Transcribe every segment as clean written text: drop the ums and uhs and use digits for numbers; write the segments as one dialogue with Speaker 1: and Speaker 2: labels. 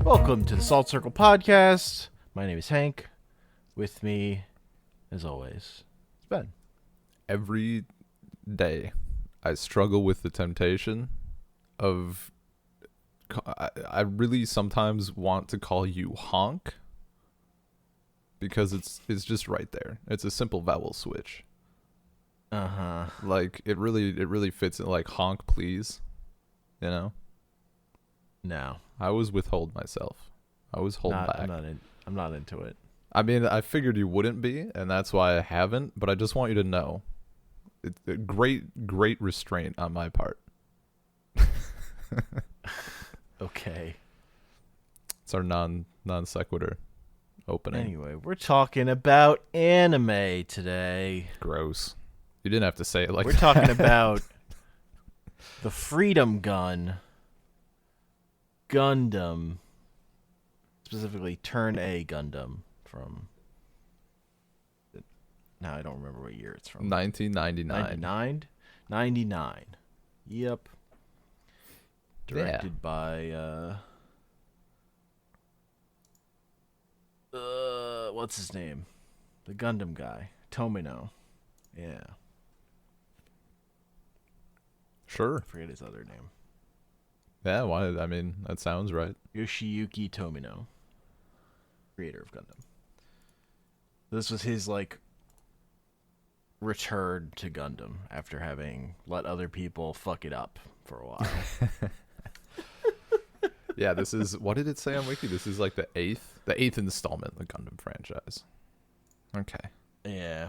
Speaker 1: Welcome to the Salt Circle Podcast. My name is Hank. With me, as always, it's Ben.
Speaker 2: Every day I struggle with the temptation of I really sometimes want to call you honk because it's just right there. It's a simple vowel switch. Like it really fits in, like honk please. You know?
Speaker 1: No.
Speaker 2: I always withhold myself. I always hold back.
Speaker 1: I'm not into it.
Speaker 2: I mean, I figured you wouldn't be, and that's why I haven't, but I just want you to know. It's a great restraint on my part.
Speaker 1: Okay.
Speaker 2: It's our non sequitur opening.
Speaker 1: Anyway, we're talking about anime today.
Speaker 2: Gross. You didn't have to say it like
Speaker 1: we're
Speaker 2: that.
Speaker 1: talking about the Freedom Gun Gundam, specifically Turn A Gundam from... Now I don't remember what year it's from.
Speaker 2: 1999.
Speaker 1: 99. Yep. Directed by what's his name? The Gundam guy, Tomino. Yeah.
Speaker 2: Sure.
Speaker 1: I forget his other name.
Speaker 2: Yeah, why? I mean, that sounds right.
Speaker 1: Yoshiyuki Tomino, creator of Gundam. This was his return to Gundam after having let other people fuck it up for a while.
Speaker 2: Yeah, this is, what did it say on Wiki? This is like the eighth installment of the Gundam franchise. Okay.
Speaker 1: Yeah.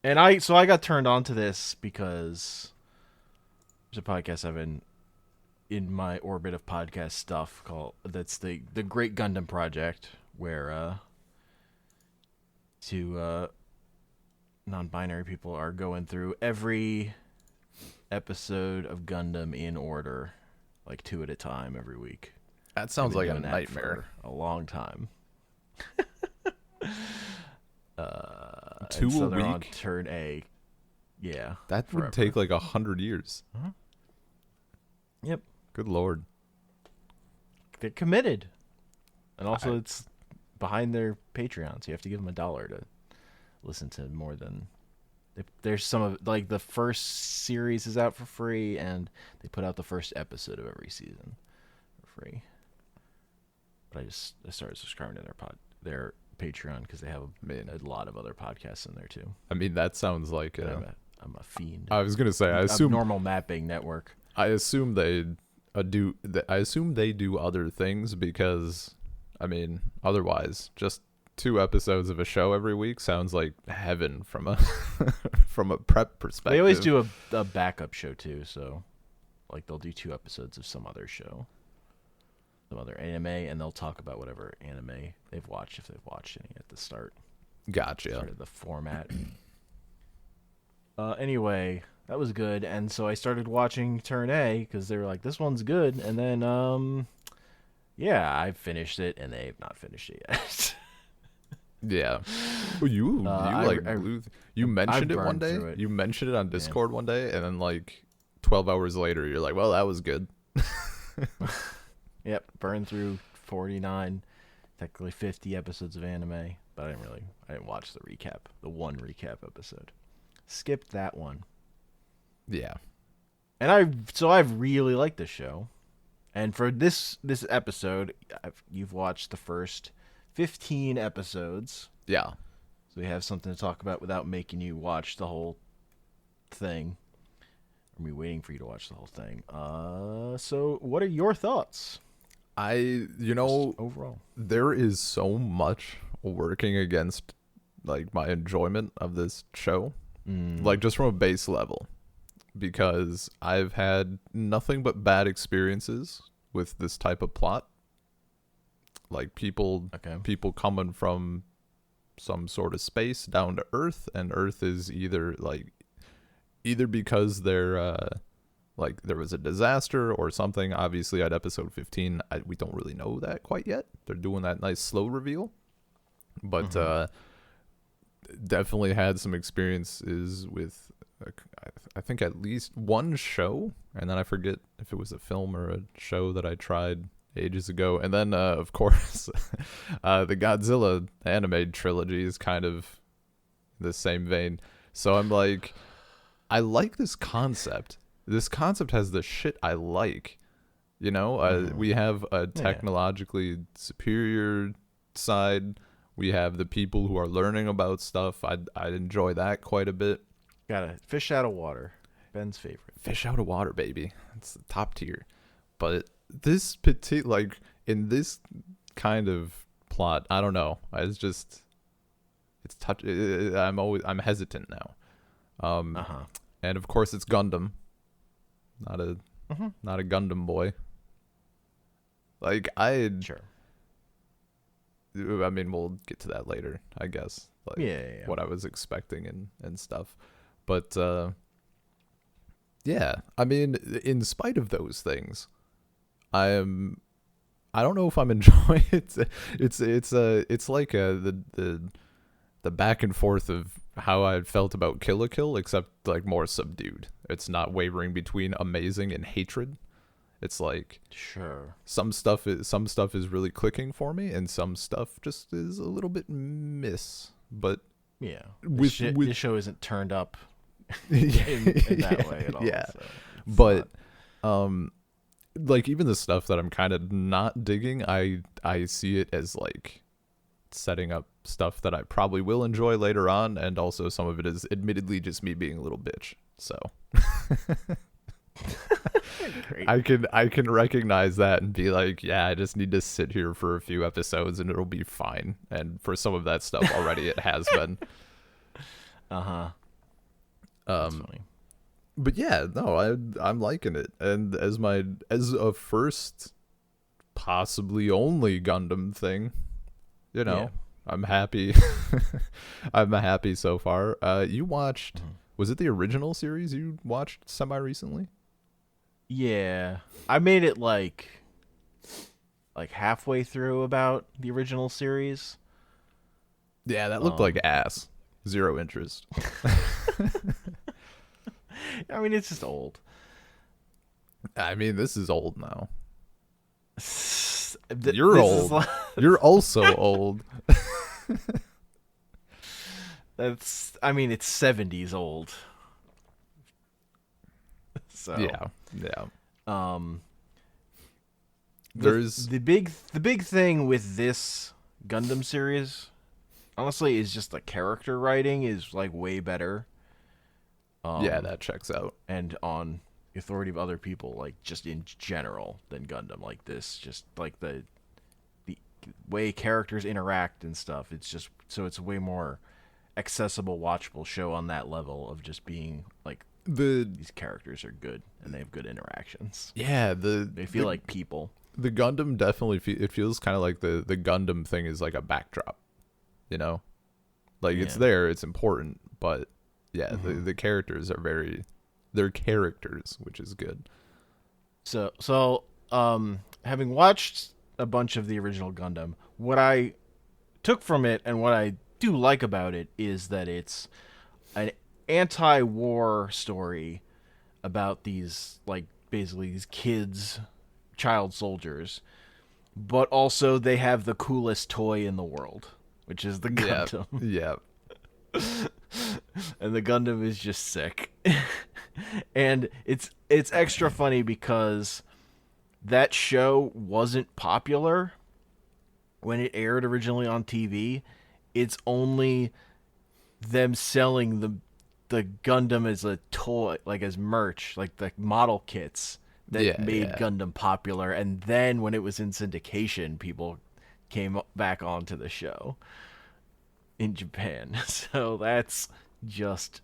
Speaker 1: And I got turned on to this because there's a podcast I've been in my orbit of podcast stuff that's the Great Gundam Project, where two non-binary people are going through every episode of Gundam in order, like 2 at a time every week.
Speaker 2: That sounds like a
Speaker 1: Doing that
Speaker 2: nightmare.
Speaker 1: for a long time.
Speaker 2: 2
Speaker 1: and so
Speaker 2: a
Speaker 1: they're on
Speaker 2: week?
Speaker 1: Turn A. Yeah.
Speaker 2: That
Speaker 1: forever.
Speaker 2: would take like 100 years.
Speaker 1: Yep.
Speaker 2: Good lord.
Speaker 1: They're committed. And also it's behind their Patreon, so you have to give them $1 to listen to more than... There's some of... Like, the first series is out for free, and they put out the first episode of every season for free. But I started subscribing to their Patreon because they have a lot of other podcasts in there, too.
Speaker 2: I mean, that sounds like...
Speaker 1: I'm a fiend.
Speaker 2: I was going to say, I assume...
Speaker 1: Abnormal Mapping Network.
Speaker 2: I assume they do other things because, I mean, otherwise, just 2 episodes of a show every week sounds like heaven from a from a prep perspective.
Speaker 1: They always do a backup show too, so like they'll do 2 episodes of some other show, some other anime, and they'll talk about whatever anime they've watched if they've watched any at the start.
Speaker 2: Gotcha.
Speaker 1: Sort of the format. Anyway, that was good, and so I started watching Turn A because they were like, "This one's good," and then yeah, I finished it, and they've not finished it yet.
Speaker 2: Yeah. Well, you mentioned it one day. You mentioned it on Discord one day, and then like 12 hours later, you're like, "Well, that was good."
Speaker 1: Yep, burned through 49, technically 50 episodes of anime, but I didn't watch the one recap episode. Skipped that one.
Speaker 2: Yeah.
Speaker 1: And I've really liked this show. And for this episode, you've watched the first 15 episodes.
Speaker 2: Yeah.
Speaker 1: So we have something to talk about without making you watch the whole thing. Or me waiting for you to watch the whole thing. So what are your thoughts?
Speaker 2: Overall, there is so much working against like my enjoyment of this show. Like just from a base level, because I've had nothing but bad experiences with this type of plot. Like people coming from some sort of space down to Earth, and Earth is either because they're like there was a disaster or something. Obviously at episode 15 we don't really know that quite yet. They're doing that nice slow reveal, but definitely had some experiences with I think at least one show, and then I forget if it was a film or a show that I tried ages ago. And then, of course, the Godzilla anime trilogy is kind of the same vein. So I'm like, I like this concept. This concept has the shit I like. You know, we have a technologically superior side. We have the people who are learning about stuff. I enjoy that quite a bit.
Speaker 1: Got a fish out of water. Ben's favorite.
Speaker 2: Fish out of water, baby. It's the top tier. But this like in this kind of plot, I don't know. It's just I'm hesitant now. And of course it's Gundam. Not a Gundam boy. Like
Speaker 1: Sure.
Speaker 2: I mean, we'll get to that later, I guess. Like
Speaker 1: Yeah.
Speaker 2: what I was expecting and stuff. But yeah, I mean, in spite of those things, I don't know if I'm enjoying it. It's like the back and forth of how I felt about Kill la Kill, except like more subdued. It's not wavering between amazing and hatred. It's like
Speaker 1: Sure.
Speaker 2: some stuff is really clicking for me, and some stuff just is a little bit miss. But
Speaker 1: Yeah.
Speaker 2: With
Speaker 1: This show isn't turned up
Speaker 2: in
Speaker 1: that way at all.
Speaker 2: Yeah,
Speaker 1: So
Speaker 2: but like even the stuff that I'm kind of not digging, I see it as like setting up stuff that I probably will enjoy later on, and also some of it is admittedly just me being a little bitch. So I can recognize that and be like, yeah, I just need to sit here for a few episodes and it'll be fine. And for some of that stuff already, it has been.
Speaker 1: That's funny.
Speaker 2: But yeah, no, I'm liking it. And as a first, possibly only Gundam thing, you know,
Speaker 1: Yeah.
Speaker 2: I'm happy. I'm happy so far. You watched? Was it the original series you watched semi recently?
Speaker 1: Yeah. I made it like halfway through about the original series.
Speaker 2: Yeah, that looked like ass. Zero interest.
Speaker 1: I mean, it's just old.
Speaker 2: I mean, this is old now.
Speaker 1: You're
Speaker 2: old. You're also old.
Speaker 1: It's 70s old. So
Speaker 2: yeah.
Speaker 1: There's the big thing with this Gundam series, honestly, is just the character writing is like way better.
Speaker 2: Yeah, that checks out.
Speaker 1: And on the authority of other people, like just in general, than Gundam. Like this, just like the way characters interact and stuff. It's just so it's a way more accessible, watchable show on that level of just being like these characters are good and they have good interactions.
Speaker 2: Yeah,
Speaker 1: they feel like people.
Speaker 2: The Gundam definitely it feels kind of like the Gundam thing is like a backdrop, you know, like it's there, it's important, but yeah, the characters are they're characters, which is good.
Speaker 1: So having watched a bunch of the original Gundam, what I took from it and what I do like about it is that it's an anti-war story about these, like, basically these kids, child soldiers, but also they have the coolest toy in the world, which is the Gundam.
Speaker 2: Yeah.
Speaker 1: And the Gundam is just sick. And it's extra funny because that show wasn't popular when it aired originally on TV. It's only them selling the Gundam as a toy, like as merch, like the model kits that made Gundam popular. And then when it was in syndication, people came back onto the show in Japan. So that's just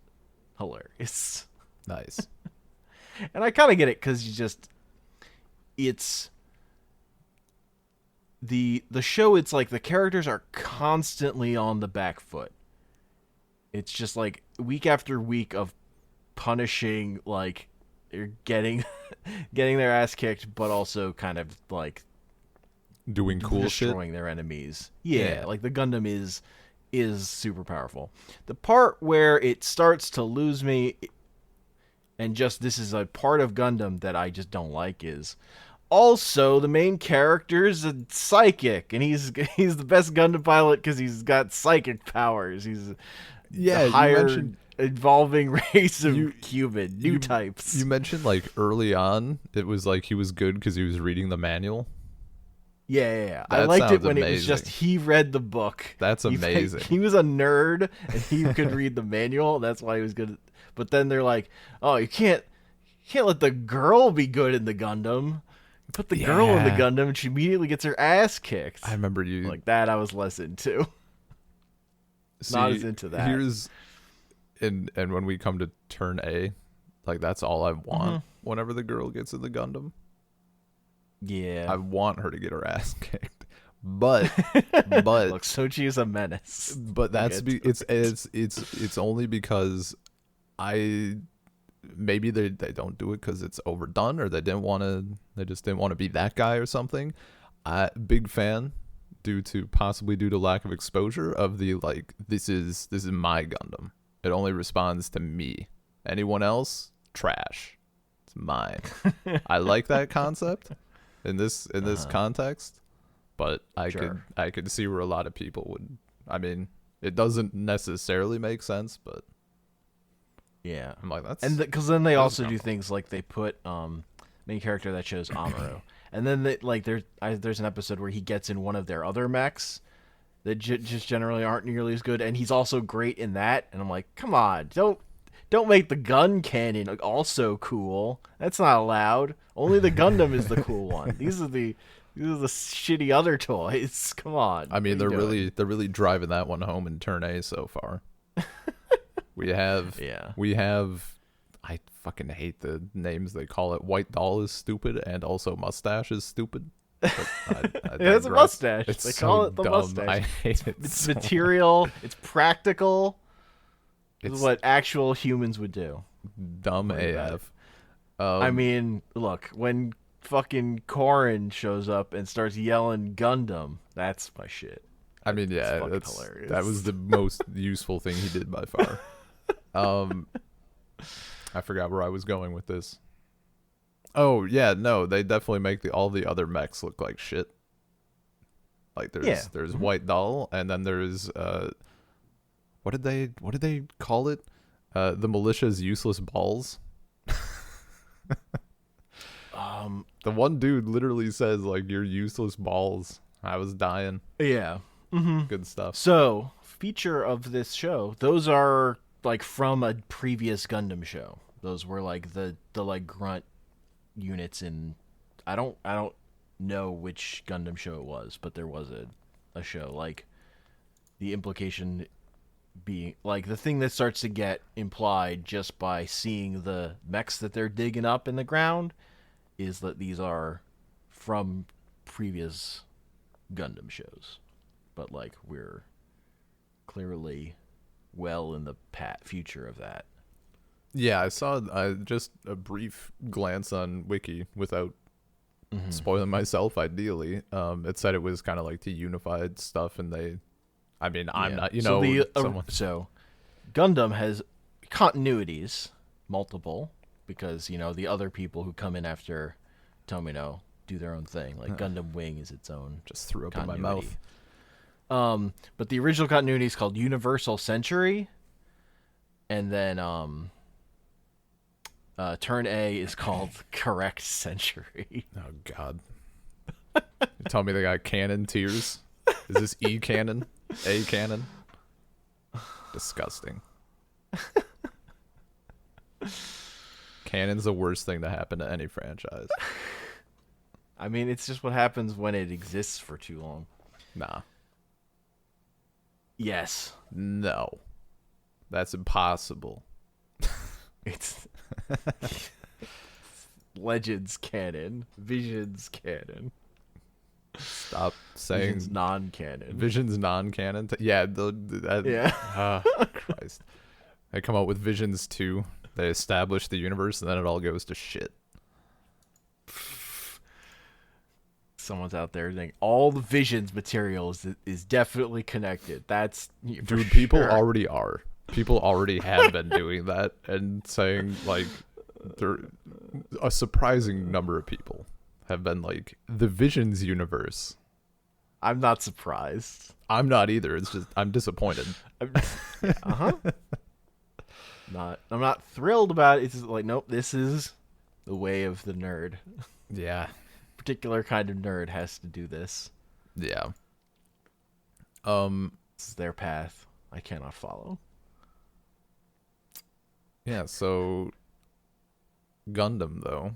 Speaker 1: hilarious.
Speaker 2: Nice.
Speaker 1: And I kind of get it because it's the show. It's like the characters are constantly on the back foot. It's just like week after week of punishing, like they're getting their ass kicked, but also kind of like
Speaker 2: doing cool shit,
Speaker 1: destroying their enemies. Yeah, like the Gundam is super powerful. The part where it starts to lose me, and just this is a part of Gundam that I just don't like, is Also, the main character's a psychic, and he's the best Gundam pilot because he's got psychic powers. He's the
Speaker 2: Yeah, you
Speaker 1: higher
Speaker 2: mentioned
Speaker 1: evolving race of
Speaker 2: you
Speaker 1: human, new types.
Speaker 2: you mentioned like early on it was like he was good because he was reading the manual.
Speaker 1: Yeah. I
Speaker 2: That
Speaker 1: liked it
Speaker 2: sounds
Speaker 1: when it was just
Speaker 2: amazing.
Speaker 1: he read the book.
Speaker 2: That's amazing.
Speaker 1: He was a nerd and he could read the manual. That's why he was good. But then they're like, "Oh, you can't let the girl be good in the Gundam. You put the girl in the
Speaker 2: Yeah.
Speaker 1: Gundam, and she immediately gets her ass kicked."
Speaker 2: I remember you
Speaker 1: Like that, I was less into. Not as into that.
Speaker 2: Here's and when we come to turn A, like that's all I want whenever the girl gets in the Gundam.
Speaker 1: Yeah.
Speaker 2: I want her to get her ass kicked. But but
Speaker 1: Look, Sochi is a menace.
Speaker 2: but that's it's only because I maybe they don't do it because it's overdone or they just didn't want to be that guy or something. Big fan possibly due to lack of exposure of the like this is my Gundam. It only responds to me. Anyone else, trash. It's mine. I like that concept in this context, but I could see where a lot of people would. I mean, it doesn't necessarily make sense, but
Speaker 1: Yeah.
Speaker 2: I'm like that's
Speaker 1: And because then they also do
Speaker 2: comfortable.
Speaker 1: things like they put main character that shows Amuro, and then they, like there's an episode where he gets in one of their other mechs that just generally aren't nearly as good, and he's also great in that. And I'm like, come on, don't make the gun cannon also cool. That's not allowed. Only the Gundam is the cool one. These are the shitty other toys. Come on.
Speaker 2: I mean,
Speaker 1: What are you
Speaker 2: they're really driving that one home in turn A so far. We have
Speaker 1: Yeah.
Speaker 2: I fucking hate the names they call it. White Doll is stupid and also Mustache is stupid. But I
Speaker 1: It has a
Speaker 2: digress.
Speaker 1: mustache.
Speaker 2: It's
Speaker 1: They
Speaker 2: so
Speaker 1: call it the
Speaker 2: dumb.
Speaker 1: mustache.
Speaker 2: I hate it.
Speaker 1: It's
Speaker 2: so
Speaker 1: material. It's practical. This
Speaker 2: It's
Speaker 1: is what actual humans would do.
Speaker 2: dumb
Speaker 1: Worry about
Speaker 2: AF.
Speaker 1: I mean, look, when fucking Korin shows up and starts yelling Gundam, that's my shit.
Speaker 2: I mean, yeah,
Speaker 1: fucking
Speaker 2: that's
Speaker 1: hilarious.
Speaker 2: that was the most useful thing he did by far. I forgot where I was going with this. Oh yeah, no, they definitely make all the other mechs look like shit. Like there's White Doll, and then there's what did they call it? The militia's useless balls. The one dude literally says like you're useless balls. I was dying.
Speaker 1: Yeah.
Speaker 2: Good stuff.
Speaker 1: So, feature of this show, those are like from a previous Gundam show. Those were like the like grunt units in I don't know which Gundam show it was, but there was a show. Like the implication being like the thing that starts to get implied just by seeing the mechs that they're digging up in the ground is that these are from previous Gundam shows. But like we're clearly well in the future of that.
Speaker 2: Yeah, I saw just a brief glance on Wiki without spoiling myself. Ideally, it said it was kind of like the unified stuff, and I'm
Speaker 1: Yeah.
Speaker 2: not,
Speaker 1: So Gundam has continuities, multiple, because the other people who come in after Tomino do their own thing. Like Gundam Wing is its own
Speaker 2: just threw up in my
Speaker 1: continuity.
Speaker 2: mouth.
Speaker 1: But the original continuity is called Universal Century, and then Turn A is called Correct Century.
Speaker 2: Oh God! You tell me they got cannon tiers? Is this E cannon? A cannon? Disgusting. Cannon's the worst thing to happen to any franchise.
Speaker 1: I mean, it's just what happens when it exists for too long.
Speaker 2: Nah.
Speaker 1: Yes,
Speaker 2: No. That's impossible.
Speaker 1: it's Legends canon, Visions canon,
Speaker 2: Stop saying
Speaker 1: Visions non-canon.
Speaker 2: Vision's non-canon. Yeah,
Speaker 1: Yeah.
Speaker 2: Christ. They come out with Visions 2. They establish the universe, and then it all goes to shit.
Speaker 1: Someone's out there saying all the Visions material is definitely connected. That's for
Speaker 2: Dude, people
Speaker 1: sure.
Speaker 2: already are. People already have been doing that and saying, like, there a surprising number of people have been like the Visions universe.
Speaker 1: I'm not surprised.
Speaker 2: I'm not either. It's just I'm disappointed.
Speaker 1: I'm not thrilled about it. It's just like, nope, this is the way of the nerd.
Speaker 2: Yeah.
Speaker 1: Particular kind of nerd has to do this.
Speaker 2: Yeah.
Speaker 1: This is their path. I cannot follow.
Speaker 2: Yeah, so Gundam though.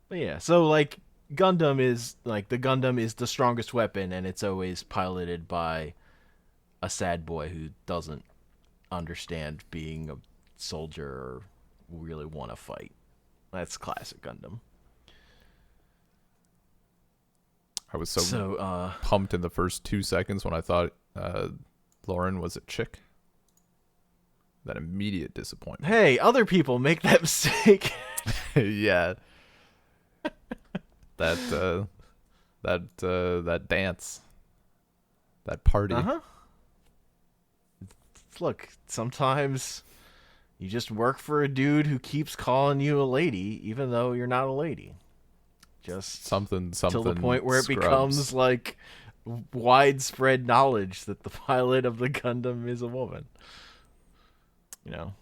Speaker 1: But yeah, so like Gundam is like the Gundam is the strongest weapon, and it's always piloted by a sad boy who doesn't understand being a soldier or really want to fight. That's classic Gundam.
Speaker 2: I was so pumped in the first 2 seconds when I thought Lauren was a chick. That immediate disappointment.
Speaker 1: Hey, other people make that mistake.
Speaker 2: Yeah. That dance. That party.
Speaker 1: Uh-huh. Look, sometimes you just work for a dude who keeps calling you a lady, even though you're not a lady. Just
Speaker 2: something
Speaker 1: till the point where it
Speaker 2: scrubs.
Speaker 1: becomes like widespread knowledge that the pilot of the Gundam is a woman. You know,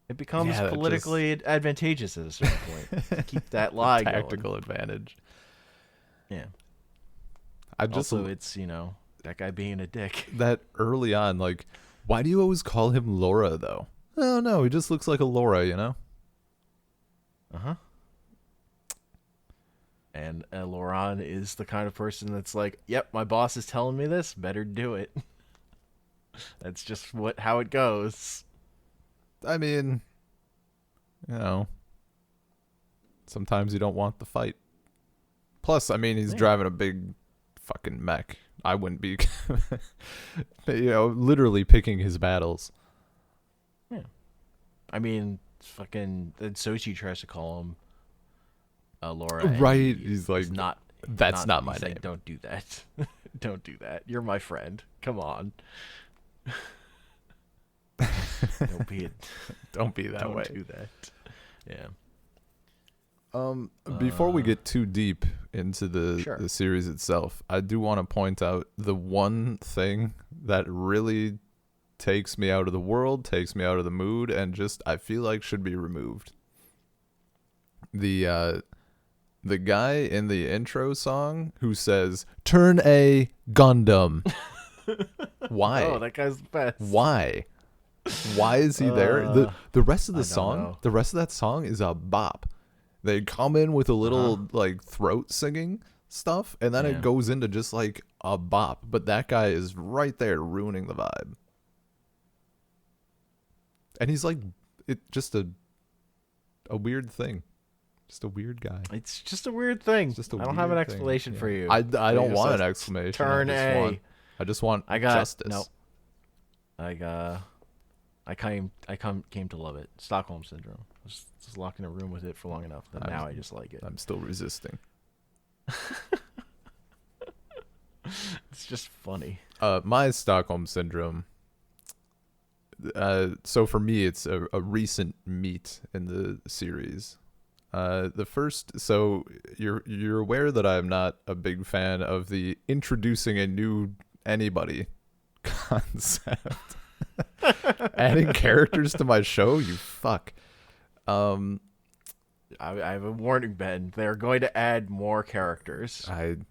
Speaker 1: it becomes politically advantageous at a certain point to keep that lie
Speaker 2: tactical
Speaker 1: going.
Speaker 2: advantage.
Speaker 1: Yeah.
Speaker 2: Also,
Speaker 1: it's, you know, that guy being a dick.
Speaker 2: That early on, like, why do you always call him Laura, though? Oh, no, he just looks like a Laura, you know?
Speaker 1: Uh-huh. And Laurent is the kind of person that's like, yep, my boss is telling me this, better do it. That's just how it goes.
Speaker 2: I mean, you know, sometimes you don't want the fight. Plus, I mean, he's driving a big fucking mech. I wouldn't be, you know, literally picking his battles.
Speaker 1: Yeah. I mean, fucking, Sochi tries to call him Laura.
Speaker 2: Right. He's like,
Speaker 1: not.
Speaker 2: That's not my name.
Speaker 1: Like, don't do that. Don't do that. You're my friend. Come on. Don't be that way. Don't do that. Yeah.
Speaker 2: Before we get too deep into the series itself, I do want to point out the one thing that really takes me out of the world, takes me out of the mood, and just I feel like should be removed. The guy in the intro song who says "Turn A Gundam." Why?
Speaker 1: Oh, that guy's the best.
Speaker 2: Why? Why is he there? The rest of the song, the rest of that song is a bop. They come in with a little like throat singing stuff, and then it goes into just like a bop. But that guy is right there ruining the vibe. And he's like, just a weird thing. Just a weird guy.
Speaker 1: It's just a weird thing. I don't have an explanation for you.
Speaker 2: I don't want an explanation.
Speaker 1: Turn A.
Speaker 2: I just want justice.
Speaker 1: No. I came to love it. Stockholm Syndrome. I was just locked in a room with it for long enough that now I just like it.
Speaker 2: I'm still resisting.
Speaker 1: It's just funny.
Speaker 2: My Stockholm Syndrome. So for me, it's a recent meet in the series. The first, so you're aware that I'm not a big fan of the introducing a new anybody concept. Adding characters to my show, you fuck.
Speaker 1: I have a warning, Ben. They're going to add more characters.
Speaker 2: I'm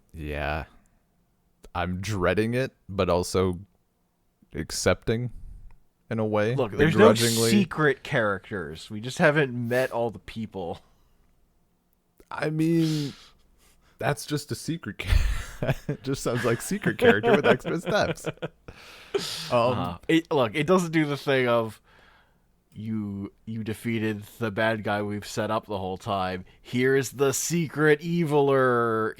Speaker 2: dreading it, but also accepting in a way.
Speaker 1: Look, there's no secret characters. We just haven't met all the people.
Speaker 2: I mean, that's just a secret it just sounds like secret character with extra steps.
Speaker 1: It doesn't do the thing of you defeated the bad guy we've set up the whole time. Here's the secret evil.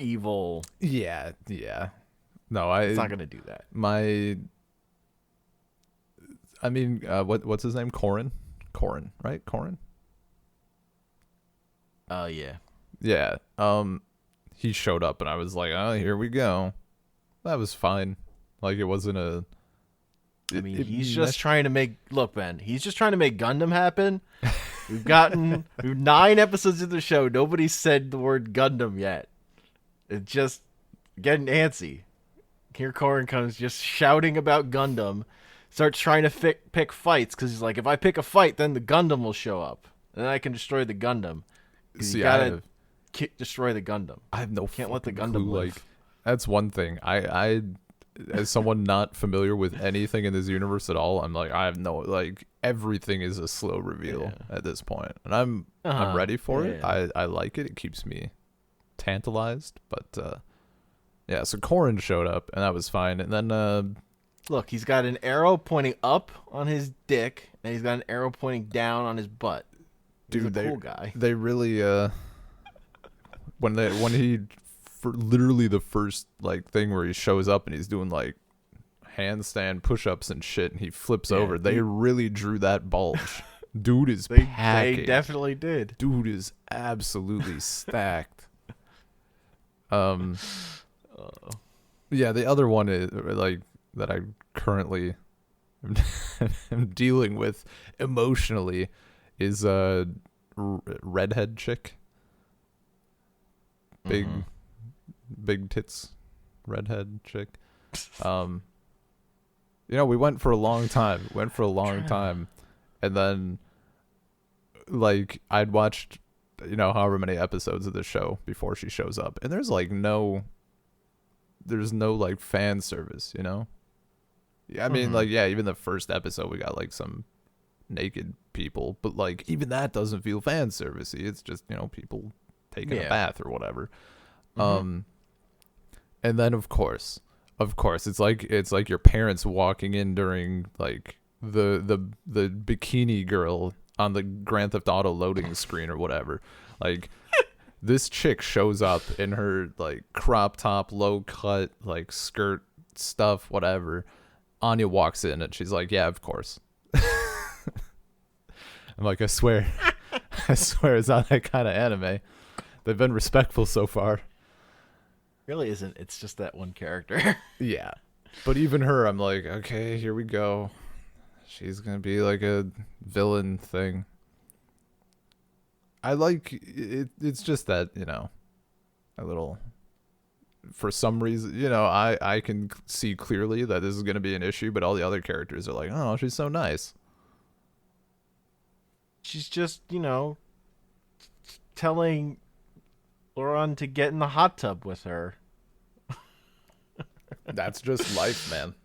Speaker 2: Yeah. No,
Speaker 1: it's not gonna do that.
Speaker 2: What's his name? Corrin, right? Corrin.
Speaker 1: Yeah.
Speaker 2: Yeah. He showed up and I was like, oh, here we go. That was fine. Like, it wasn't a...
Speaker 1: he's just trying to make... Look, Ben, he's just trying to make Gundam happen. We've 9 episodes of the show. Nobody said the word Gundam yet. It's just getting antsy. Here Korin comes just shouting about Gundam. Starts trying to pick fights because he's like, if I pick a fight, then the Gundam will show up. And then I can destroy the Gundam.
Speaker 2: See,
Speaker 1: you gotta destroy the Gundam.
Speaker 2: I have no
Speaker 1: Can't let the
Speaker 2: fucking
Speaker 1: Gundam
Speaker 2: clue.
Speaker 1: live.
Speaker 2: Like, that's one thing. I as someone not familiar with anything in this universe at all, I'm like, I have no, like, everything is a slow reveal at this point, and I'm ready for it.
Speaker 1: Yeah.
Speaker 2: I like it. It keeps me tantalized, but yeah. So Korin showed up, and that was fine. And then
Speaker 1: Look, he's got an arrow pointing up on his dick, and he's got an arrow pointing down on his butt. He's
Speaker 2: dude,
Speaker 1: a cool guy.
Speaker 2: They really when he for literally the first like thing where he shows up and he's doing like handstand push-ups and shit and he flips over, they really drew that bulge. Dude is packing.
Speaker 1: They definitely did.
Speaker 2: Dude is absolutely stacked. Yeah, the other one is like that I currently am dealing with emotionally is redhead chick. Big tits redhead chick. We went for a long time. And then like I'd watched however many episodes of the show before she shows up, and there's no like fan service, I mean, like, yeah, even the first episode we got like some naked people, but like even that doesn't feel fan servicey. It's just people taking a bath or whatever. And then of course it's like your parents walking in during like the bikini girl on the Grand Theft Auto loading screen or whatever. Like this chick shows up in her like crop top, low cut, like skirt stuff, whatever. Anya walks in and she's like, yeah, of course. I'm like, I swear it's not that kind of anime. They've been respectful so far.
Speaker 1: Really isn't. It's just that one character.
Speaker 2: Yeah. But even her, I'm like, okay, here we go. She's going to be like a villain thing. I like it. It's just that, a little, for some reason, I can see clearly that this is going to be an issue, but all the other characters are like, oh, she's so nice.
Speaker 1: She's just, telling Laurent to get in the hot tub with her.
Speaker 2: That's just life, man.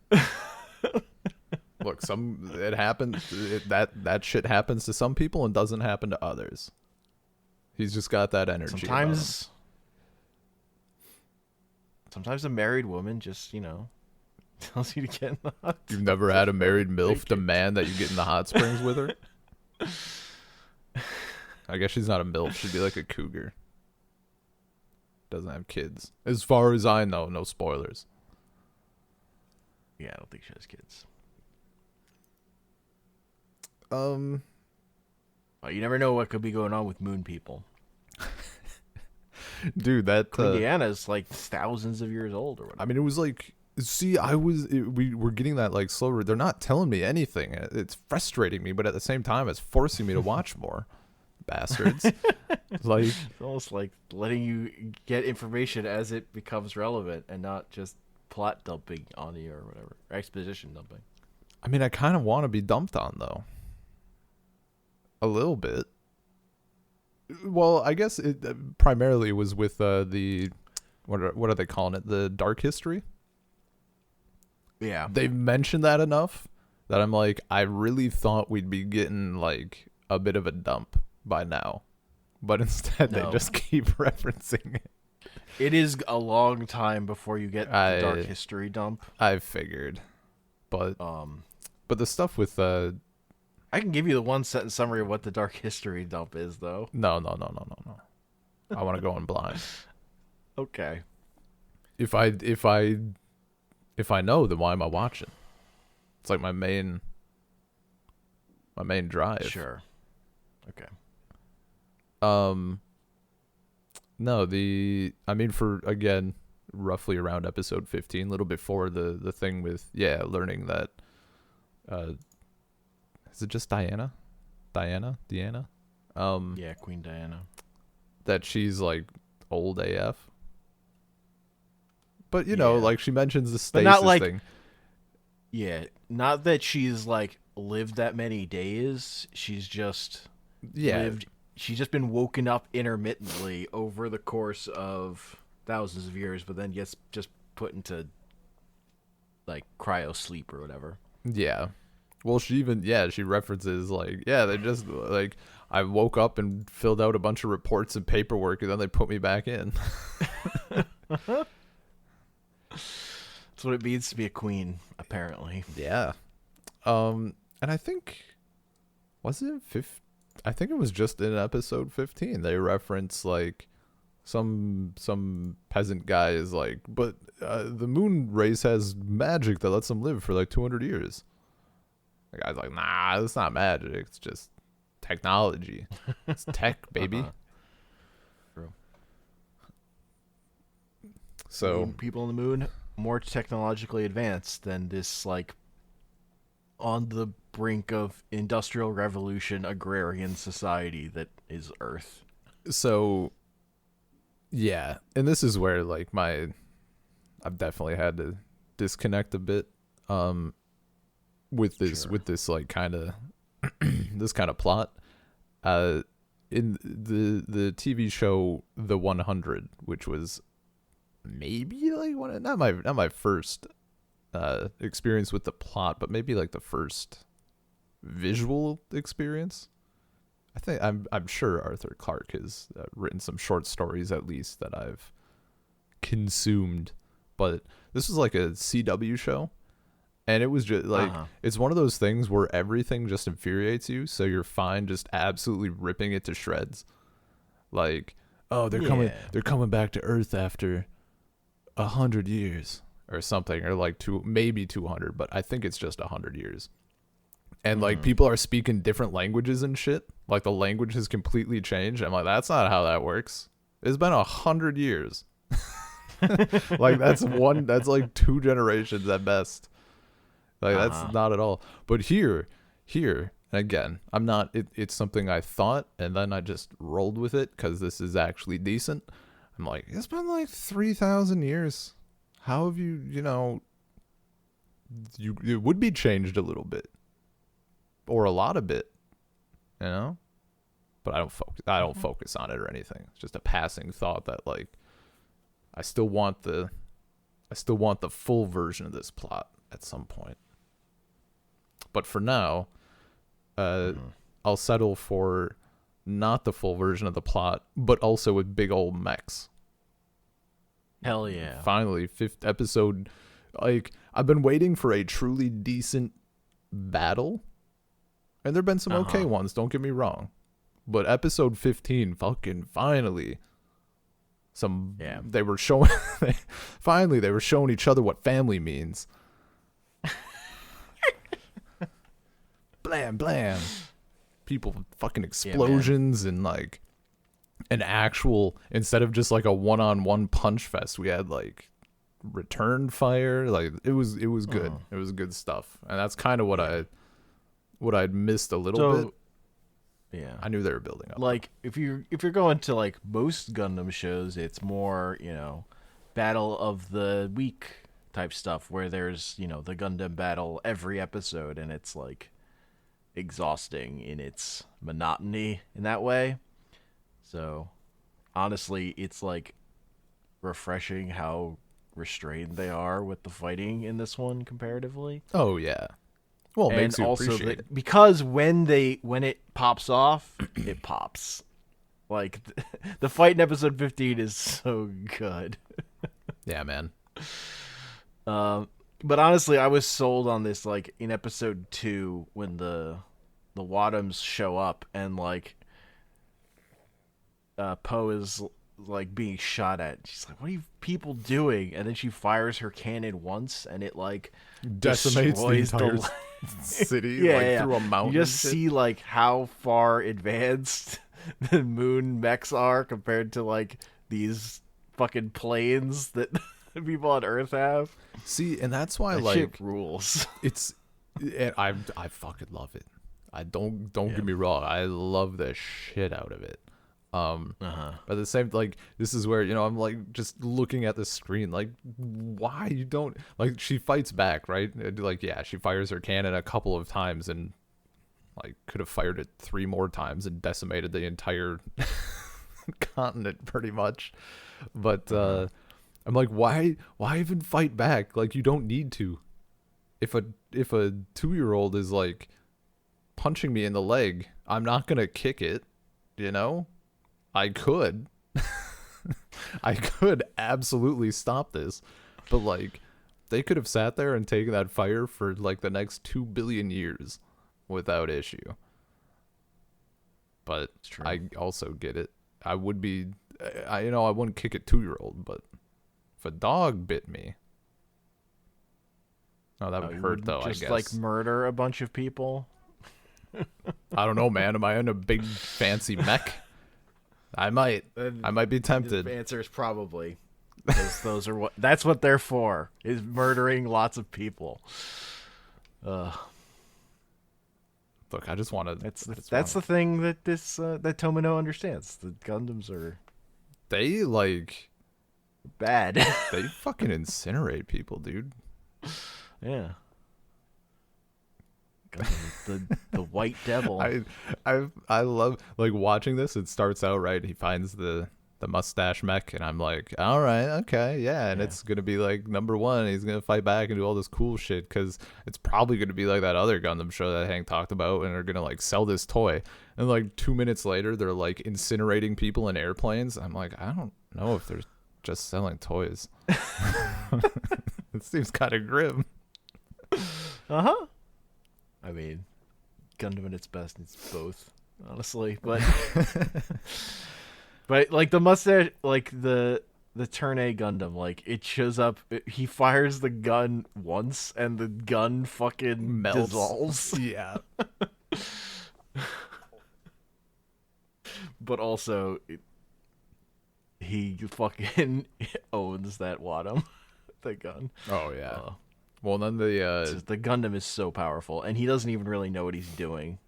Speaker 2: Look, it happens. That shit happens to some people and doesn't happen to others. He's just got that energy.
Speaker 1: Sometimes a married woman just, tells you to get in the hot tub.
Speaker 2: You've never had a married MILF demand that you get in the hot springs with her? I guess she's not a MILF. She'd be like a cougar. Doesn't have kids. As far as I know, no spoilers.
Speaker 1: Yeah, I don't think she has kids.
Speaker 2: Oh,
Speaker 1: you never know what could be going on with moon people.
Speaker 2: Dude, that
Speaker 1: Indiana's like thousands of years old or whatever.
Speaker 2: I mean, it was like, we were getting that like slower. They're not telling me anything. It's frustrating me, but at the same time, it's forcing me to watch more. Bastards. Like,
Speaker 1: it's almost like letting you get information as it becomes relevant and not just plot dumping on you or whatever. Or exposition dumping.
Speaker 2: I mean, I kind of want to be dumped on, though. A little bit. Well, I guess it primarily was with the what are they calling it? The dark history?
Speaker 1: Yeah.
Speaker 2: They've mentioned that enough that I'm like, I really thought we'd be getting like a bit of a dump by now. But instead they just keep referencing it.
Speaker 1: It is a long time before you get the dark history dump.
Speaker 2: I figured. But the stuff with
Speaker 1: I can give you the one sentence summary of what the dark history dump is, though.
Speaker 2: No. I want to go in blind.
Speaker 1: Okay.
Speaker 2: If I know, then why am I watching? It's like my main drive.
Speaker 1: Sure. Okay.
Speaker 2: No, I mean, for, again, roughly around episode 15, a little before the thing with, learning that, is it just Deanna?
Speaker 1: Yeah, Queen Diana.
Speaker 2: that she's like old AF. But
Speaker 1: Yeah.
Speaker 2: like she mentions the
Speaker 1: But not
Speaker 2: stasis
Speaker 1: like
Speaker 2: thing.
Speaker 1: yeah, not that she's like lived that many days. She's just
Speaker 2: Yeah,
Speaker 1: lived she's just been woken up intermittently over the course of thousands of years, but then gets just put into like cryo sleep or whatever.
Speaker 2: yeah. Well, she references like, yeah, they just like I woke up and filled out a bunch of reports and paperwork, and then they put me back in.
Speaker 1: That's what it means to be a queen, apparently.
Speaker 2: Yeah. And I think was it I think it was just in episode 15 they reference like some peasant guy is like, but the moon race has magic that lets them live for like 200 years. The guy's like, nah, it's not magic. It's just technology. It's tech, baby.
Speaker 1: True.
Speaker 2: So
Speaker 1: People on the moon more technologically advanced than this like on the brink of industrial revolution agrarian society that is Earth.
Speaker 2: so yeah, and this is where like I've definitely had to disconnect a bit with this like kind of this kind of plot in the TV show The 100, which was maybe like not my first experience with the plot, but maybe like the first visual experience. I'm sure Arthur Clarke has written some short stories at least that I've consumed, but this was like a CW show, and it was just like it's one of those things where everything just infuriates you, so you're fine just absolutely ripping it to shreds. Like, oh, they're coming back to Earth after 100 years or something, or like maybe 200, but I think it's just 100 years. And like people are speaking different languages and shit. Like the language has completely changed. I'm like, that's not how that works. It's been 100 years. Like that's like 2 generations at best. Like that's not at all. But here, and again, I'm not. It's something I thought, and then I just rolled with it because this is actually decent. I'm like, it's been like 3,000 years. How have you? It would be changed a little bit, or a lot of bit, But I don't focus on it or anything. It's just a passing thought that like, I still want the full version of this plot at some point. But for now, I'll settle for not the full version of the plot, but also with big old mechs.
Speaker 1: Hell yeah.
Speaker 2: Finally, 5th episode. Like, I've been waiting for a truly decent battle. And there've been some okay ones, don't get me wrong. But episode 15, fucking finally. They were showing finally they were showing each other what family means. Blam blam. People fucking explosions and like an actual, instead of just like a one-on-one punch fest, we had like return fire. Like it was good. It was good stuff. And that's kind of what I'd missed a little bit.
Speaker 1: Yeah.
Speaker 2: I knew they were building up.
Speaker 1: Like if you're going to like most Gundam shows, it's more, battle of the week type stuff where there's, the Gundam battle every episode, and it's like exhausting in its monotony in that way. So honestly, it's like refreshing how restrained they are with the fighting in this one comparatively.
Speaker 2: Oh yeah. Well, it
Speaker 1: and
Speaker 2: makes you
Speaker 1: also
Speaker 2: appreciate it.
Speaker 1: Because when it pops off, it pops. Like the fight in episode 15 is so good.
Speaker 2: Yeah, man.
Speaker 1: But honestly, I was sold on this like in episode 2 when the Wadams show up and like Poe is like being shot at. She's like, "What are you people doing?" And then she fires her cannon once, and it like
Speaker 2: decimates the entire city through a mountain.
Speaker 1: You just see like how far advanced the moon mechs are compared to like these fucking planes that people on Earth have.
Speaker 2: See, and that's why
Speaker 1: that
Speaker 2: like
Speaker 1: shit rules.
Speaker 2: It's, and I fucking love it. I don't get me wrong. I love the shit out of it. But the same, like, this is where, I'm like just looking at the screen, like, why you don't, like, she fights back, right? Like, yeah, she fires her cannon a couple of times and like could have fired it 3 more times and decimated the entire continent pretty much. But I'm like, why even fight back? Like, you don't need to. If a 2-year-old is like punching me in the leg, I'm not gonna kick it, I could. I could absolutely stop this. But like, they could have sat there and taken that fire for like the next 2 billion years without issue. But I also get it. I would be, I wouldn't kick a 2-year-old, but if a dog bit me, that would hurt though, I guess.
Speaker 1: Just like murder a bunch of people?
Speaker 2: I don't know, man. Am I in a big fancy mech? I might be tempted.
Speaker 1: The answer is probably. Because that's what they're for, is murdering lots of people.
Speaker 2: Look, I just want to.
Speaker 1: That's the thing that that Tomino understands. The Gundams are.
Speaker 2: They like.
Speaker 1: Bad.
Speaker 2: They fucking incinerate people, dude.
Speaker 1: Yeah. The white devil.
Speaker 2: I love like watching this. It starts out right. He finds the mustache mech, and I'm like, all right, okay, yeah, and it's gonna be like number 1. He's gonna fight back and do all this cool shit because it's probably gonna be like that other Gundam show that Hank talked about, and they're gonna like sell this toy. And like 2 minutes later, they're like incinerating people in airplanes. I'm like, I don't know if they're just selling toys. It seems kind of grim.
Speaker 1: I mean, Gundam at its best needs both, honestly. But but like the mustache, like the Turn A Gundam, like it shows up. He fires the gun once, and the gun fucking
Speaker 2: melts.
Speaker 1: Dissolves.
Speaker 2: Yeah.
Speaker 1: But also, he fucking owns that Wadam, the gun.
Speaker 2: Oh yeah. Well, then
Speaker 1: the Gundam is so powerful, and he doesn't even really know what he's doing,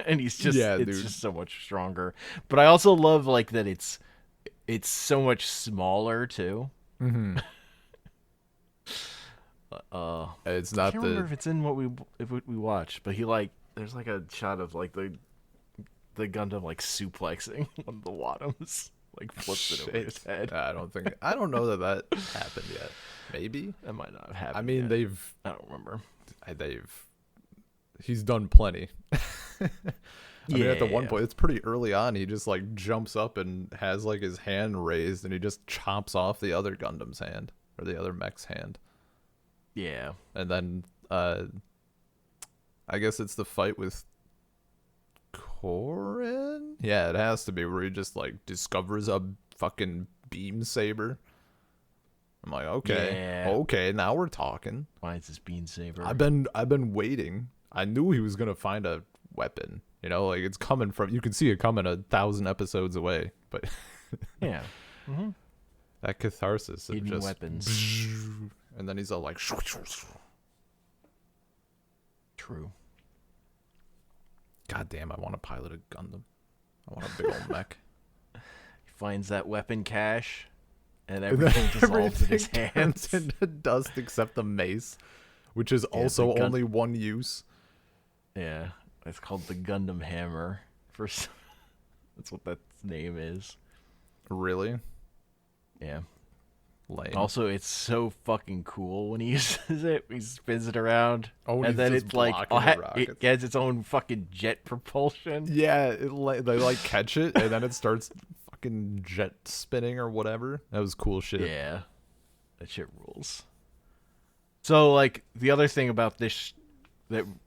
Speaker 1: and he's just just so much stronger. But I also love like that it's so much smaller too.
Speaker 2: Mm-hmm. It's not.
Speaker 1: I can't remember if it's in what we watched, but he like there's like a shot of like the Gundam like suplexing one of the Wadams, like flips it over his head.
Speaker 2: I don't know that happened yet. Maybe
Speaker 1: that might not have happened.
Speaker 2: I mean,
Speaker 1: yet. I don't remember.
Speaker 2: He's done plenty. I mean, at the one point, it's pretty early on. He just like jumps up and has like his hand raised, and he just chops off the other Gundam's hand or the other mech's hand.
Speaker 1: Yeah,
Speaker 2: and then I guess it's the fight with Korin. Yeah, it has to be where he just like discovers a fucking beam saber. I'm like, okay, now we're talking.
Speaker 1: Why is this beam saber?
Speaker 2: I've been waiting. I knew he was gonna find a weapon. Like it's coming from. You can see it coming 1,000 episodes away. But
Speaker 1: yeah,
Speaker 2: that catharsis of
Speaker 1: hidden
Speaker 2: just
Speaker 1: weapons,
Speaker 2: and then he's all like,
Speaker 1: true.
Speaker 2: God damn! I want to pilot a Gundam. I want a big old mech.
Speaker 1: He finds that weapon cache. And everything dissolves in his hands.
Speaker 2: Turns into dust except the mace, which is also only one use.
Speaker 1: Yeah, it's called the Gundam Hammer. That's what that name is.
Speaker 2: Really?
Speaker 1: Yeah.
Speaker 2: Lame.
Speaker 1: Also, it's so fucking cool when he uses it. He spins it around,
Speaker 2: and then it's like
Speaker 1: it has its own fucking jet propulsion.
Speaker 2: Yeah, they like catch it, and then it starts fucking jet spinning or whatever. That was cool shit.
Speaker 1: Yeah, that shit rules. So like the other thing about this,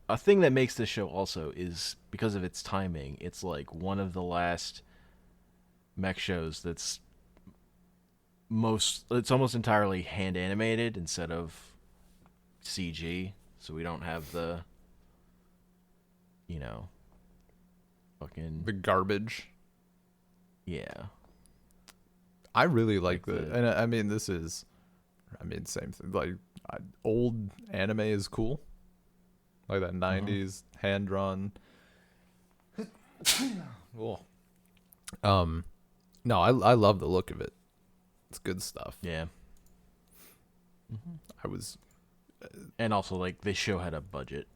Speaker 1: a thing that makes this show also is because of its timing. It's like one of the last mech shows that's it's almost entirely hand animated instead of CG. So we don't have the fucking
Speaker 2: the garbage.
Speaker 1: Yeah.
Speaker 2: I really like and I mean same thing. Like old anime is cool. Like that 90s hand drawn Cool. No, I love the look of it. It's good stuff.
Speaker 1: Yeah.
Speaker 2: I was
Speaker 1: And also, like, this show had a budget,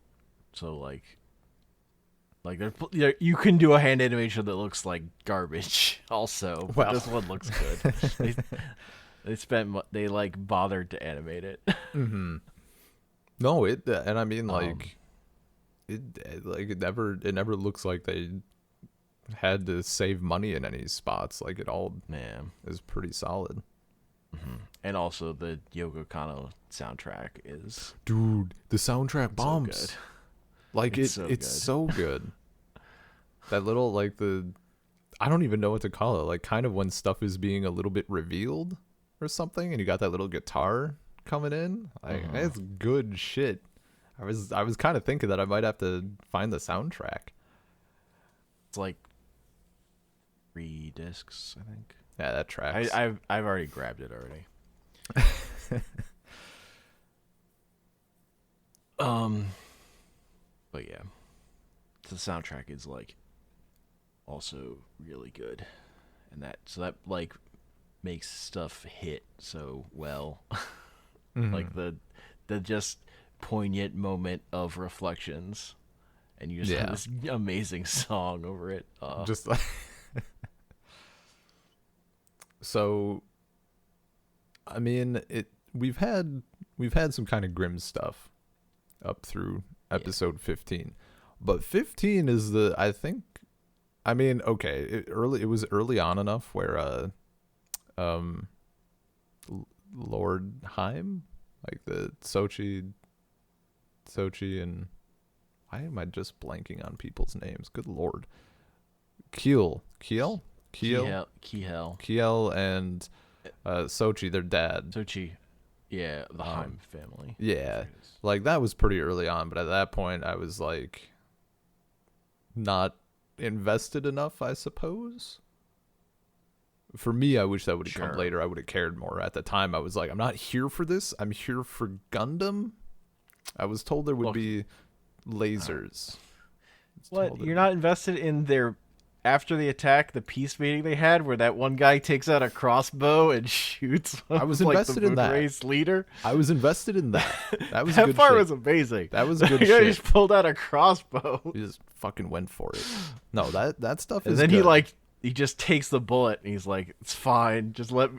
Speaker 1: so you can do a hand animation that looks like garbage. Also, but
Speaker 2: Well.
Speaker 1: this one looks good. They like bothered to animate it.
Speaker 2: No, and I mean like it never looks like they had to save money in any spots. Like it all
Speaker 1: Man.
Speaker 2: is pretty solid.
Speaker 1: And also the Yoko Kanno soundtrack is
Speaker 2: Dude, the soundtrack bombs.
Speaker 1: so good.
Speaker 2: Like
Speaker 1: It's
Speaker 2: it's
Speaker 1: so
Speaker 2: so good. That little like I don't even know what to call it. Like kind of when stuff is being a little bit revealed or something, and you got that little guitar coming in. Like it's good shit. I was kind of thinking that I might have to find the soundtrack.
Speaker 1: It's like 3 discs, I think.
Speaker 2: Yeah, that tracks.
Speaker 1: I've already grabbed it already. But yeah, the soundtrack is like also really good, and that like makes stuff hit so well. Like the just poignant moment of reflections, and you just have this amazing song over it.
Speaker 2: Just like so. I mean, we've had some kind of grim stuff up through episode 15, but 15 is I think. I mean, okay, it was early on enough where Lord Heim, like the Sochi, and why am I just blanking on people's names? Good Lord. Kiel, and Sochi, their dad.
Speaker 1: Sochi, yeah, the Heim family.
Speaker 2: Yeah, like that was pretty early on, but at that point I was like not invested enough, I suppose. For me, I wish that would have come later. I would have cared more. At the time, I was like, I'm not here for this. I'm here for Gundam. I was told there would be lasers.
Speaker 1: What? You're not invested in their after the attack, the peace meeting they had, where that one guy takes out a crossbow and shoots.
Speaker 2: I was invested in that.
Speaker 1: Race leader.
Speaker 2: I was invested in that. That was
Speaker 1: that
Speaker 2: good
Speaker 1: part
Speaker 2: shit.
Speaker 1: was amazing.
Speaker 2: That was good
Speaker 1: He
Speaker 2: shit.
Speaker 1: just pulled out a crossbow.
Speaker 2: He just fucking went for it. No, that stuff is.
Speaker 1: And then
Speaker 2: good.
Speaker 1: he just takes the bullet and he's like, "It's fine. Just let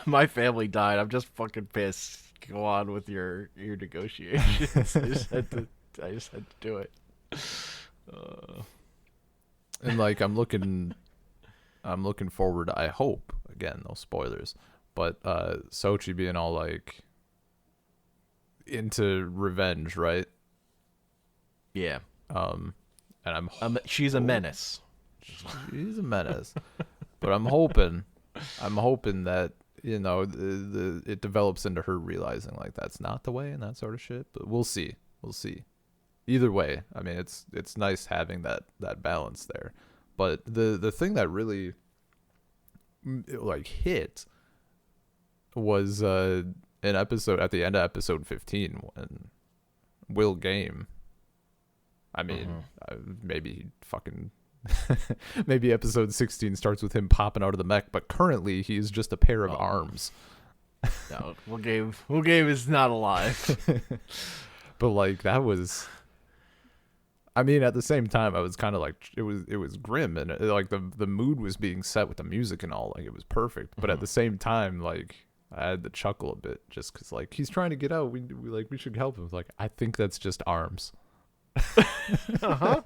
Speaker 1: my family died. I'm just fucking pissed. Go on with your negotiations." I just had to do it.
Speaker 2: And like I'm looking forward. I hope, again, no spoilers, but Sochi being all like into revenge, right?
Speaker 1: Yeah.
Speaker 2: And
Speaker 1: she's a menace.
Speaker 2: She's a menace. But I'm hoping that it develops into her realizing like that's not the way and that sort of shit. But we'll see. Either way, I mean, it's nice having that balance there. But the thing that really like hit was an episode at the end of episode 15 when Will Game. I mean, maybe he fucking maybe episode 16 starts with him popping out of the mech, but currently he is just a pair of arms.
Speaker 1: No, Will Game is not alive.
Speaker 2: But like that was. I mean, at the same time, I was kind of like it was grim, and like the mood was being set with the music and all, like it was perfect. But at the same time, like I had to chuckle a bit just because like he's trying to get out. We should help him. Like I think that's just arms.
Speaker 1: Well,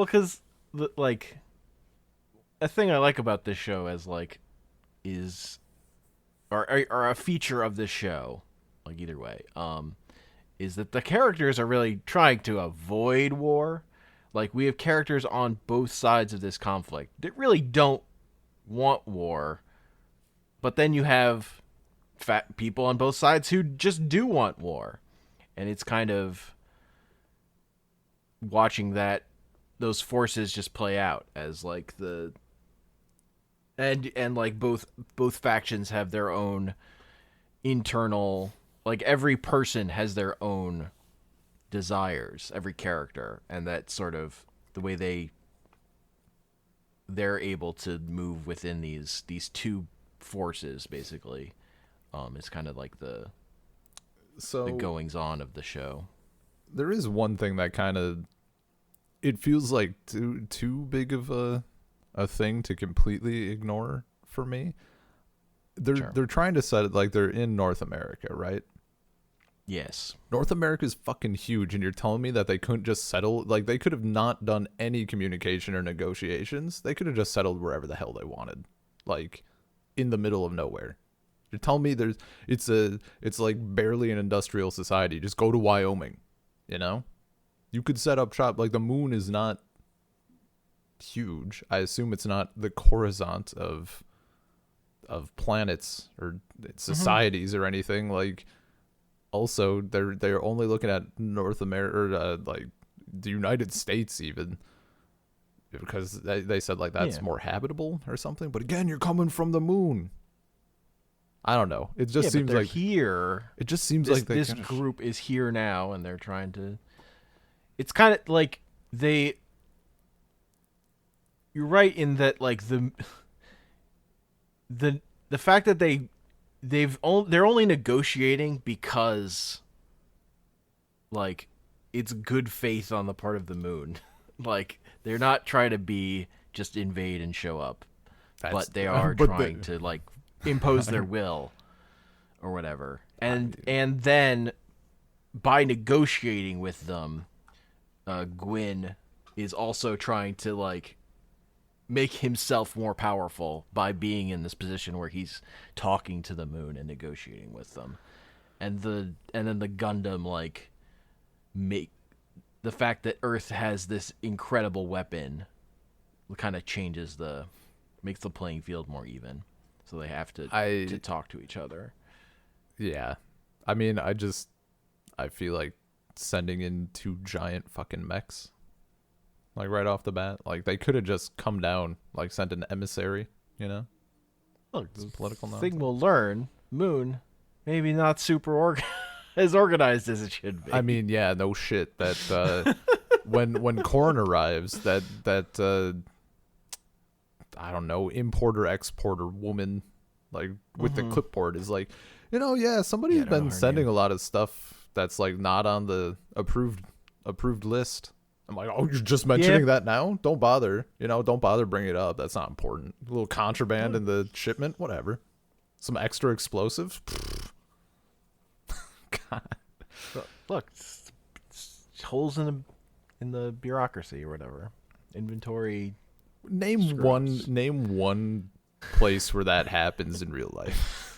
Speaker 1: because like a thing I like about this show as like is or a feature of this show, like either way, is that the characters are really trying to avoid war. Like, we have characters on both sides of this conflict that really don't want war. But then you have fat people on both sides who just do want war. And it's kind of watching those forces just play out as like and like both factions have their own internal, like every person has their own desires, every character, and that sort of the way they're able to move within these two forces basically is kind of like the goings on of the show.
Speaker 2: There is one thing that kind of it feels like too big of a thing to completely ignore for me. They're trying to set it like they're in North America, right?
Speaker 1: Yes.
Speaker 2: North America is fucking huge, and you're telling me that they couldn't just settle? Like, they could have not done any communication or negotiations. They could have just settled wherever the hell they wanted, like in the middle of nowhere. You're telling me it's like barely an industrial society. Just go to Wyoming, you know? You could set up shop. Like, the moon is not huge. I assume it's not the Coruscant of planets or societies or anything. Like, also they're only looking at North America, or like the United States even, because they said like that's more habitable or something. But again, you're coming from the moon. I don't know. It just seems like
Speaker 1: here.
Speaker 2: It just seems
Speaker 1: this,
Speaker 2: like
Speaker 1: this group is here now, and they're trying to. It's kind of like they. You're right in that, like the fact that they're only negotiating because, like, it's good faith on the part of the moon. Like, they're not trying to be just invade and show up, but they are trying to like impose their will or whatever. And then by negotiating with them, Gwyn is also trying to like make himself more powerful by being in this position where he's talking to the moon and negotiating with them. And then the Gundam like make the fact that Earth has this incredible weapon kind of makes the playing field more even. So they have to talk to each other.
Speaker 2: Yeah. I mean, I feel like sending in 2 giant fucking mechs, like, right off the bat. Like, they could have just come down, like, sent an emissary, you know?
Speaker 1: Look, the
Speaker 2: political
Speaker 1: thing we'll learn, Moon, maybe not super as organized as it should be.
Speaker 2: I mean, yeah, no shit. That when Korn arrives, that I don't know, importer exporter woman, like, with the clipboard is like, yeah, somebody's been sending a lot of stuff that's like not on the approved list. I'm like, oh, you're just mentioning that now? Don't bother. Don't bother bringing it up. That's not important. A little contraband in the shipment, whatever. Some extra explosives. God.
Speaker 1: Look, it's holes in the bureaucracy or whatever. Inventory.
Speaker 2: Name one place where that happens in real life.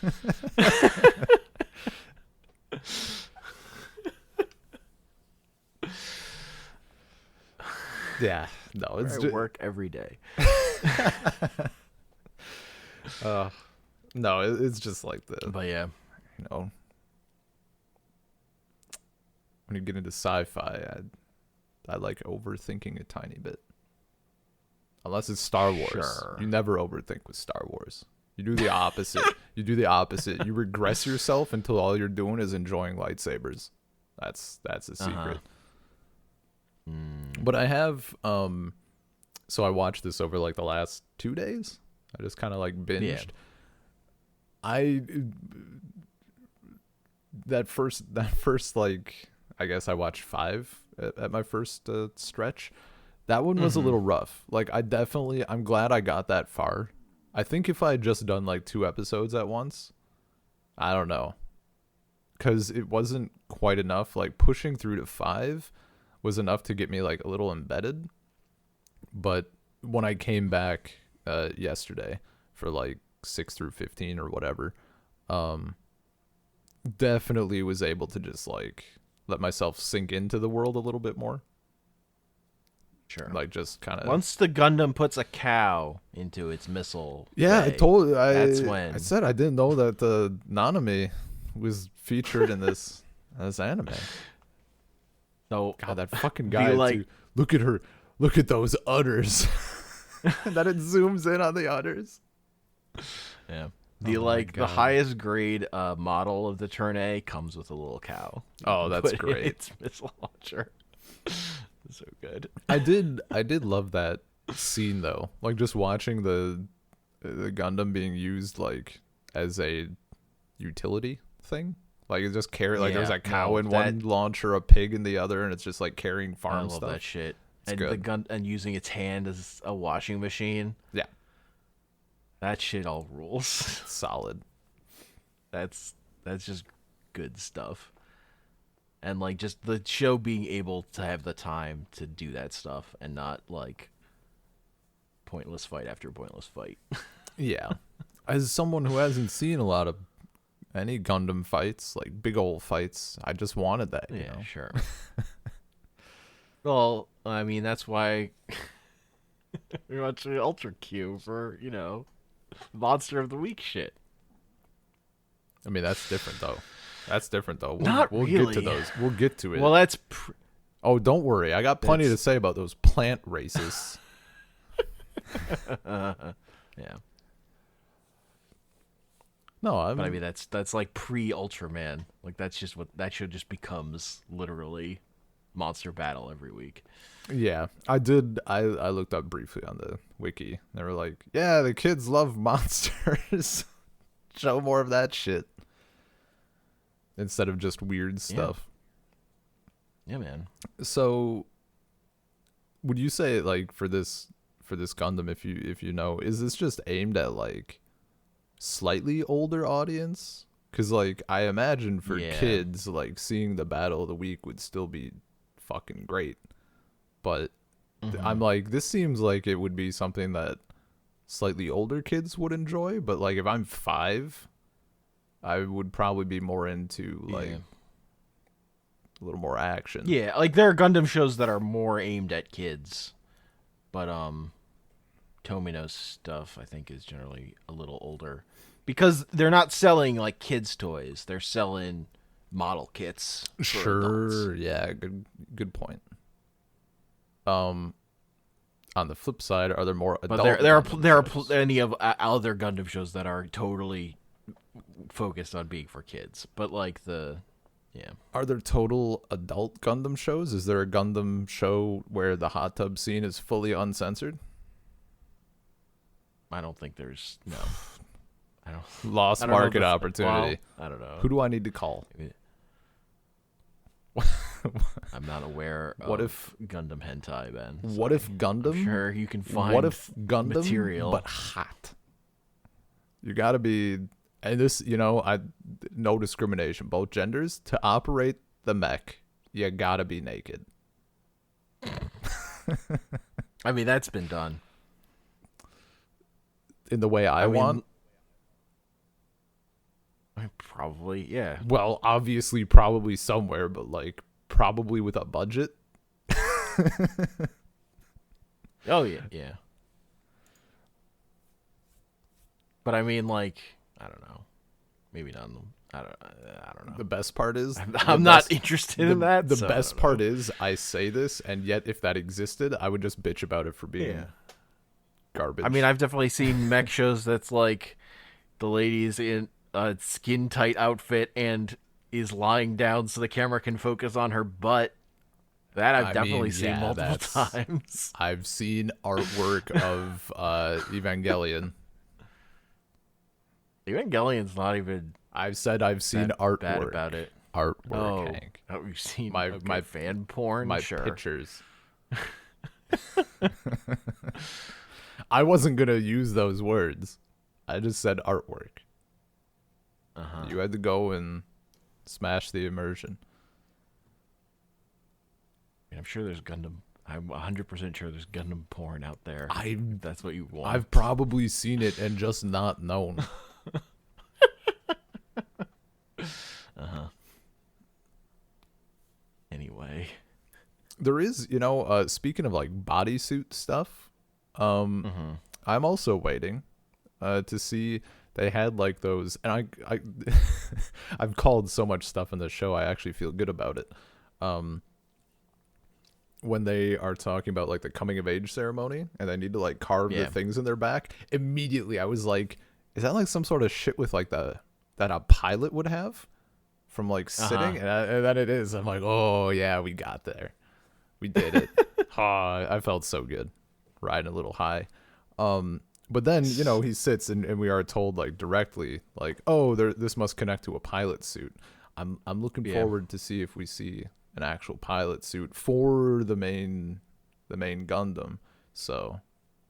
Speaker 2: Yeah, no, it's
Speaker 1: just work every day.
Speaker 2: No, it's just like
Speaker 1: But yeah,
Speaker 2: when you get into sci-fi, I like overthinking a tiny bit. Unless it's Star Wars,
Speaker 1: Sure.
Speaker 2: You never overthink with Star Wars. You do the opposite. You regress yourself until all you're doing is enjoying lightsabers. That's a secret. But I have so I watched this over like the last 2 days. I just kind of like binged. That first like, I guess I watched 5 at my first stretch. That one was a little rough. Like, I'm glad I got that far. I think if I had just done like 2 episodes at once, I don't know, because it wasn't quite enough. Like, pushing through to 5 was enough to get me like a little embedded. But when I came back yesterday for like 6 through 15 or whatever, definitely was able to just like let myself sink into the world a little bit more.
Speaker 1: Sure.
Speaker 2: Like, just kind of
Speaker 1: once the Gundam puts a cow into its missile.
Speaker 2: Yeah,
Speaker 1: bay,
Speaker 2: that's
Speaker 1: when
Speaker 2: I said I didn't know that the Nanami was featured in this anime.
Speaker 1: So
Speaker 2: God, that fucking guy!
Speaker 1: like,
Speaker 2: look at her, look at those udders. And then it zooms in on the udders.
Speaker 1: Yeah, the highest grade model of the Turn A comes with a little cow.
Speaker 2: Oh, that's
Speaker 1: Put
Speaker 2: great.
Speaker 1: It's missile launcher. So good.
Speaker 2: I did love that scene though. Like just watching the Gundam being used like as a utility thing. Like it just carry like there's
Speaker 1: Yeah,
Speaker 2: a cow
Speaker 1: no,
Speaker 2: in
Speaker 1: that
Speaker 2: one launcher, a pig in the other, and it's just like carrying
Speaker 1: I
Speaker 2: farm
Speaker 1: love that
Speaker 2: stuff.
Speaker 1: shit.
Speaker 2: It's
Speaker 1: And the
Speaker 2: good.
Speaker 1: gun and using its hand as a washing machine.
Speaker 2: Yeah,
Speaker 1: That shit all rules.
Speaker 2: solid.
Speaker 1: that's that's just good stuff. And like just the show being able to have the time to do that stuff and not like pointless fight after pointless fight.
Speaker 2: Yeah. As someone who hasn't seen a lot of any Gundam fights, like big old fights, I just wanted that, you
Speaker 1: Yeah,
Speaker 2: know.
Speaker 1: sure. Well, I mean that's why we watch the Ultra Q for, Monster of the Week shit.
Speaker 2: I mean, that's different though. That's different though.
Speaker 1: Not
Speaker 2: We'll get to
Speaker 1: really.
Speaker 2: those. We'll get to it.
Speaker 1: Well,
Speaker 2: Oh, don't worry. I got plenty to
Speaker 1: that's
Speaker 2: say about those plant races.
Speaker 1: yeah.
Speaker 2: No,
Speaker 1: But I mean that's like pre-Ultraman. Like that's just what that show just becomes literally monster battle every week.
Speaker 2: yeah, I did. I looked up briefly on the wiki. They were like, "Yeah, the kids love monsters. Show more of that shit instead of just weird stuff."
Speaker 1: Yeah, man.
Speaker 2: So, would you say like for this Gundam, if you know, is this just aimed at like slightly older audience? Because like I imagine for
Speaker 1: Yeah.
Speaker 2: kids, like seeing the battle of the week would still be fucking great. But I'm like, this seems like it would be something that slightly older kids would enjoy. But like if I'm 5, I would probably be more into like
Speaker 1: Yeah.
Speaker 2: a little more action.
Speaker 1: Yeah, like there are Gundam shows that are more aimed at kids, but Tomino's stuff I think is generally a little older because they're not selling like kids toys. They're selling model kits for adults.
Speaker 2: Sure. Yeah. Good point. On the flip side, are there more
Speaker 1: But
Speaker 2: adult?
Speaker 1: there are
Speaker 2: shows?
Speaker 1: plenty of other Gundam shows that are totally focused on being for kids. But like yeah,
Speaker 2: Are there total adult Gundam shows? Is there a Gundam show where the hot tub scene is fully uncensored?
Speaker 1: I don't think there's no. I don't.
Speaker 2: Lost
Speaker 1: I don't know
Speaker 2: market
Speaker 1: the-
Speaker 2: opportunity.
Speaker 1: Well, I don't know.
Speaker 2: Who do I need to call?
Speaker 1: I'm not aware
Speaker 2: What
Speaker 1: of
Speaker 2: if-
Speaker 1: Gundam hentai, Ben.
Speaker 2: What if Gundam?
Speaker 1: I'm sure you can find
Speaker 2: What if Gundam
Speaker 1: material.
Speaker 2: but hot? You got to be, and this, no discrimination, both genders. To operate the mech, you got to be naked.
Speaker 1: I mean, that's been done.
Speaker 2: In the way I
Speaker 1: mean,
Speaker 2: want.
Speaker 1: Probably, yeah.
Speaker 2: Well, obviously, probably somewhere, but like probably with a budget.
Speaker 1: Oh yeah, yeah. But I mean, like, I don't know. Maybe not. I don't know.
Speaker 2: The best part is
Speaker 1: I'm not interested in that.
Speaker 2: The
Speaker 1: so I
Speaker 2: best
Speaker 1: don't know.
Speaker 2: part is I say this, and yet if that existed, I would just bitch about it for being
Speaker 1: Yeah.
Speaker 2: garbage.
Speaker 1: I mean, I've definitely seen mech shows that's like the lady's in a skin tight outfit and is lying down so the camera can focus on her butt. That I've definitely seen multiple times.
Speaker 2: I've seen artwork of Evangelion.
Speaker 1: Evangelion's not even
Speaker 2: I've said I've seen
Speaker 1: that
Speaker 2: artwork
Speaker 1: bad about it.
Speaker 2: Artwork, Hank.
Speaker 1: Oh, you've seen
Speaker 2: My-
Speaker 1: okay,
Speaker 2: my-
Speaker 1: fan porn?
Speaker 2: My
Speaker 1: Sure.
Speaker 2: pictures. I wasn't gonna use those words. I just said artwork.
Speaker 1: Uh-huh.
Speaker 2: You had to go and smash the immersion.
Speaker 1: I mean, I'm sure there's Gundam. I'm 100% sure there's Gundam porn out there. If that's what you want.
Speaker 2: I've probably seen it and just not known.
Speaker 1: Anyway.
Speaker 2: There is, speaking of like bodysuit stuff, I'm also waiting to see. They had like those, and I I've called so much stuff in the show. I actually feel good about it. When they are talking about like the coming of age ceremony, and they need to like carve the things in their back, immediately I was like, "Is that like some sort of shit with like that a pilot would have from like sitting?" And then it is. I'm like, "Oh yeah, we got there." We did it. I felt so good, riding a little high. But then he sits and we are told like directly like, oh, this must connect to a pilot suit. I'm looking forward to see if we see an actual pilot suit for the main Gundam. So,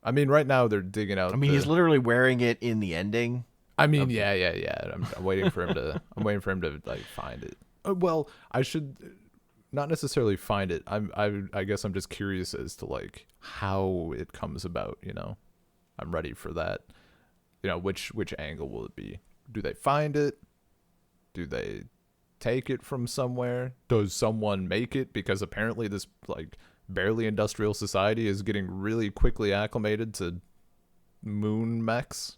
Speaker 2: I mean, right now they're digging out.
Speaker 1: I mean, he's literally wearing it in the ending.
Speaker 2: I mean, yeah. I'm waiting for him to. I'm waiting for him to like find it. Well, I should not necessarily find it. I guess I'm just curious as to like how it comes about. I'm ready for that. Which angle will it be? Do they find it? Do they take it from somewhere? Does someone make it? Because apparently this like barely industrial society is getting really quickly acclimated to moon mechs.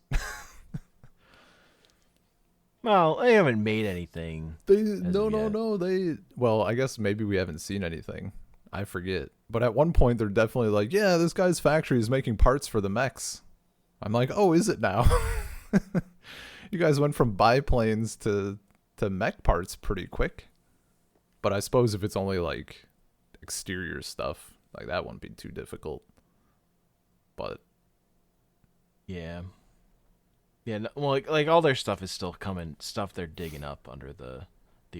Speaker 1: Well, they haven't made anything.
Speaker 2: No. Well, I guess maybe we haven't seen anything. I forget. But at one point, they're definitely like, yeah, this guy's factory is making parts for the mechs. I'm like, oh, is it now? You guys went from biplanes to mech parts pretty quick. But I suppose if it's only like exterior stuff, like that wouldn't be too difficult. But
Speaker 1: yeah. Yeah, well, like all their stuff is still coming. Stuff they're digging up under the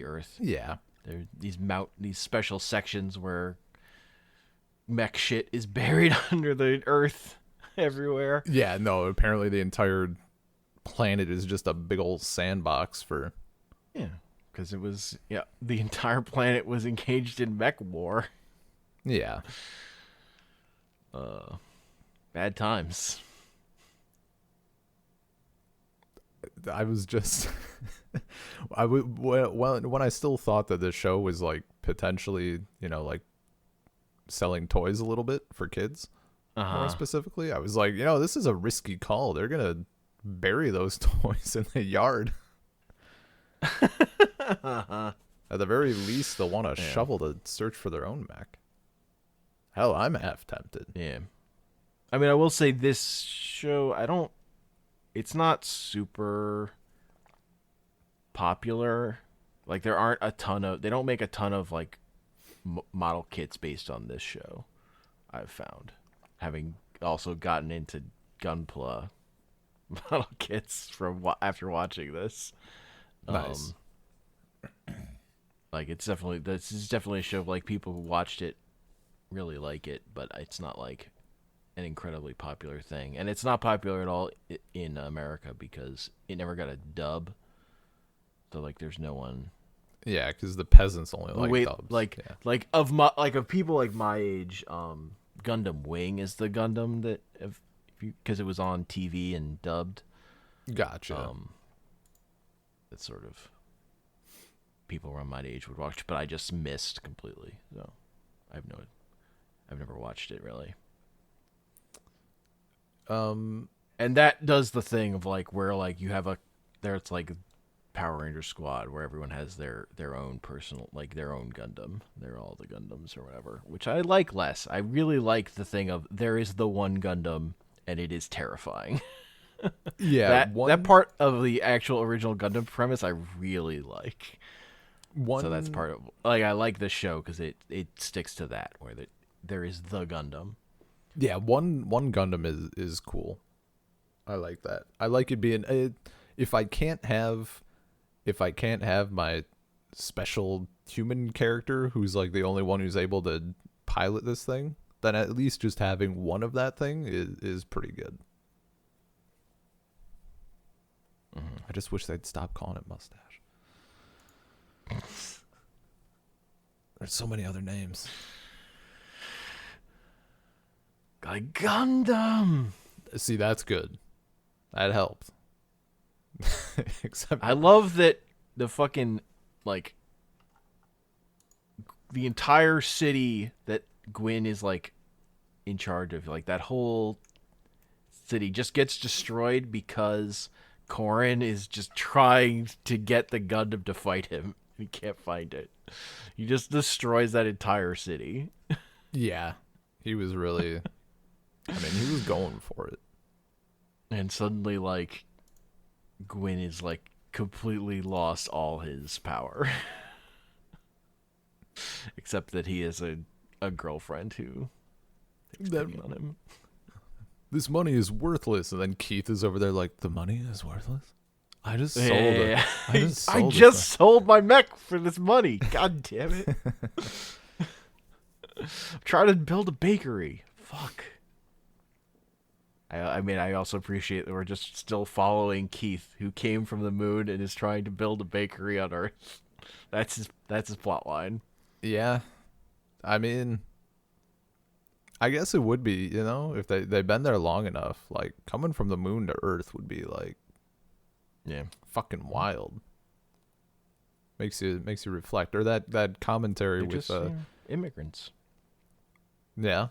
Speaker 1: earth.
Speaker 2: Yeah,
Speaker 1: There these special sections where mech shit is buried under the earth everywhere.
Speaker 2: Yeah, no. Apparently, the entire planet is just a big old sandbox for.
Speaker 1: Yeah, because the entire planet was engaged in mech war.
Speaker 2: Yeah.
Speaker 1: Bad times.
Speaker 2: I was just when I still thought that this show was like potentially like selling toys a little bit for kids more specifically. I was like, this is a risky call. They're gonna bury those toys in the yard. At the very least, they'll want a shovel to search for their own mech. Hell, I'm half tempted.
Speaker 1: Yeah, I mean, I will say this show, it's not super popular. Like, they don't make a ton of like model kits based on this show. I've found, having also gotten into Gunpla model kits after watching this.
Speaker 2: Nice.
Speaker 1: Like, this is definitely a show like people who watched it really like it, but it's not like an incredibly popular thing, and it's not popular at all in America because it never got a dub. So like, there's no one.
Speaker 2: Yeah, because the peasants only like dubs.
Speaker 1: Of people like my age, Gundam Wing is the Gundam that because it was on TV and dubbed.
Speaker 2: Gotcha.
Speaker 1: It's sort of people around my age would watch, but I just missed completely. So I've never watched it really. And that does the thing of like where like you have it's like Power Ranger Squad where everyone has their own personal, like their own Gundam. They're all the Gundams or whatever, which I like less. I really like the thing of there is the one Gundam and it is terrifying.
Speaker 2: Yeah,
Speaker 1: that part of the actual original Gundam premise I really like. So that's part of like I like this show because it sticks to that where there is the Gundam.
Speaker 2: Yeah, one Gundam is cool. I like that. I like it being if I can't have my special human character who's like the only one who's able to pilot this thing, then at least just having one of that thing is pretty good. Mm-hmm. I just wish they'd stop calling it Mustache. There's so many other names.
Speaker 1: Like Gundam.
Speaker 2: See, that's good. That helped. Except
Speaker 1: I love that the fucking like the entire city that Gwyn is like in charge of, like that whole city just gets destroyed because Corrin is just trying to get the Gundam to fight him. He can't find it. He just destroys that entire city.
Speaker 2: Yeah. He was really I mean, he was going for it.
Speaker 1: And suddenly, like, Gwyn is, like, completely lost all his power. Except that he is a a girlfriend who takes
Speaker 2: That-
Speaker 1: pity on him.
Speaker 2: This money is worthless, and then Keith is over there like, the money is worthless. I just sold
Speaker 1: Yeah.
Speaker 2: it. I just
Speaker 1: I
Speaker 2: sold
Speaker 1: just
Speaker 2: this
Speaker 1: sold my mech for this money. God damn it. I'm trying to build a bakery. Fuck. I mean, I also appreciate that we're just still following Keith, who came from the moon and is trying to build a bakery on Earth. That's his plot line.
Speaker 2: Yeah. I mean, I guess it would be, if they've been there long enough, like coming from the moon to Earth would be like
Speaker 1: Yeah.
Speaker 2: fucking wild. Makes you reflect. Or that commentary
Speaker 1: They're
Speaker 2: with
Speaker 1: just immigrants.
Speaker 2: yeah.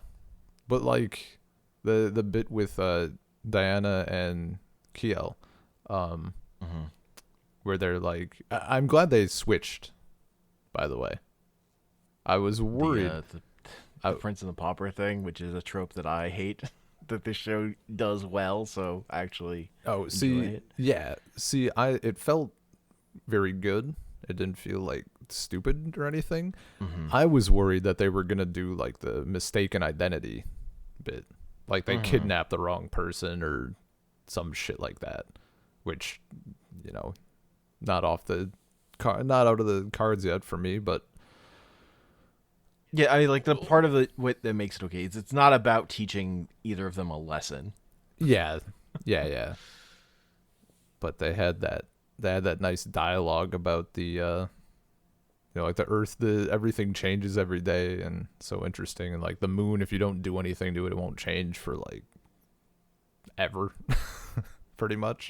Speaker 2: But like the bit with Diana and Kiel, where they're like, I'm glad they switched, by the way. I was worried.
Speaker 1: The Prince and the Pauper thing, which is a trope that I hate, that this show does well, so I actually enjoy it.
Speaker 2: Yeah. See, it felt very good. It didn't feel like stupid or anything. I was worried that they were gonna do like the mistaken identity bit, like they kidnapped the wrong person or some shit like that, which not out of the cards yet for me, but
Speaker 1: Yeah, I mean, like the part of what that makes it okay is it's not about teaching either of them a lesson.
Speaker 2: yeah. But they had that nice dialogue about the like the Earth, everything changes every day, and so interesting. And like the moon, if you don't do anything to it, it won't change for like ever, pretty much.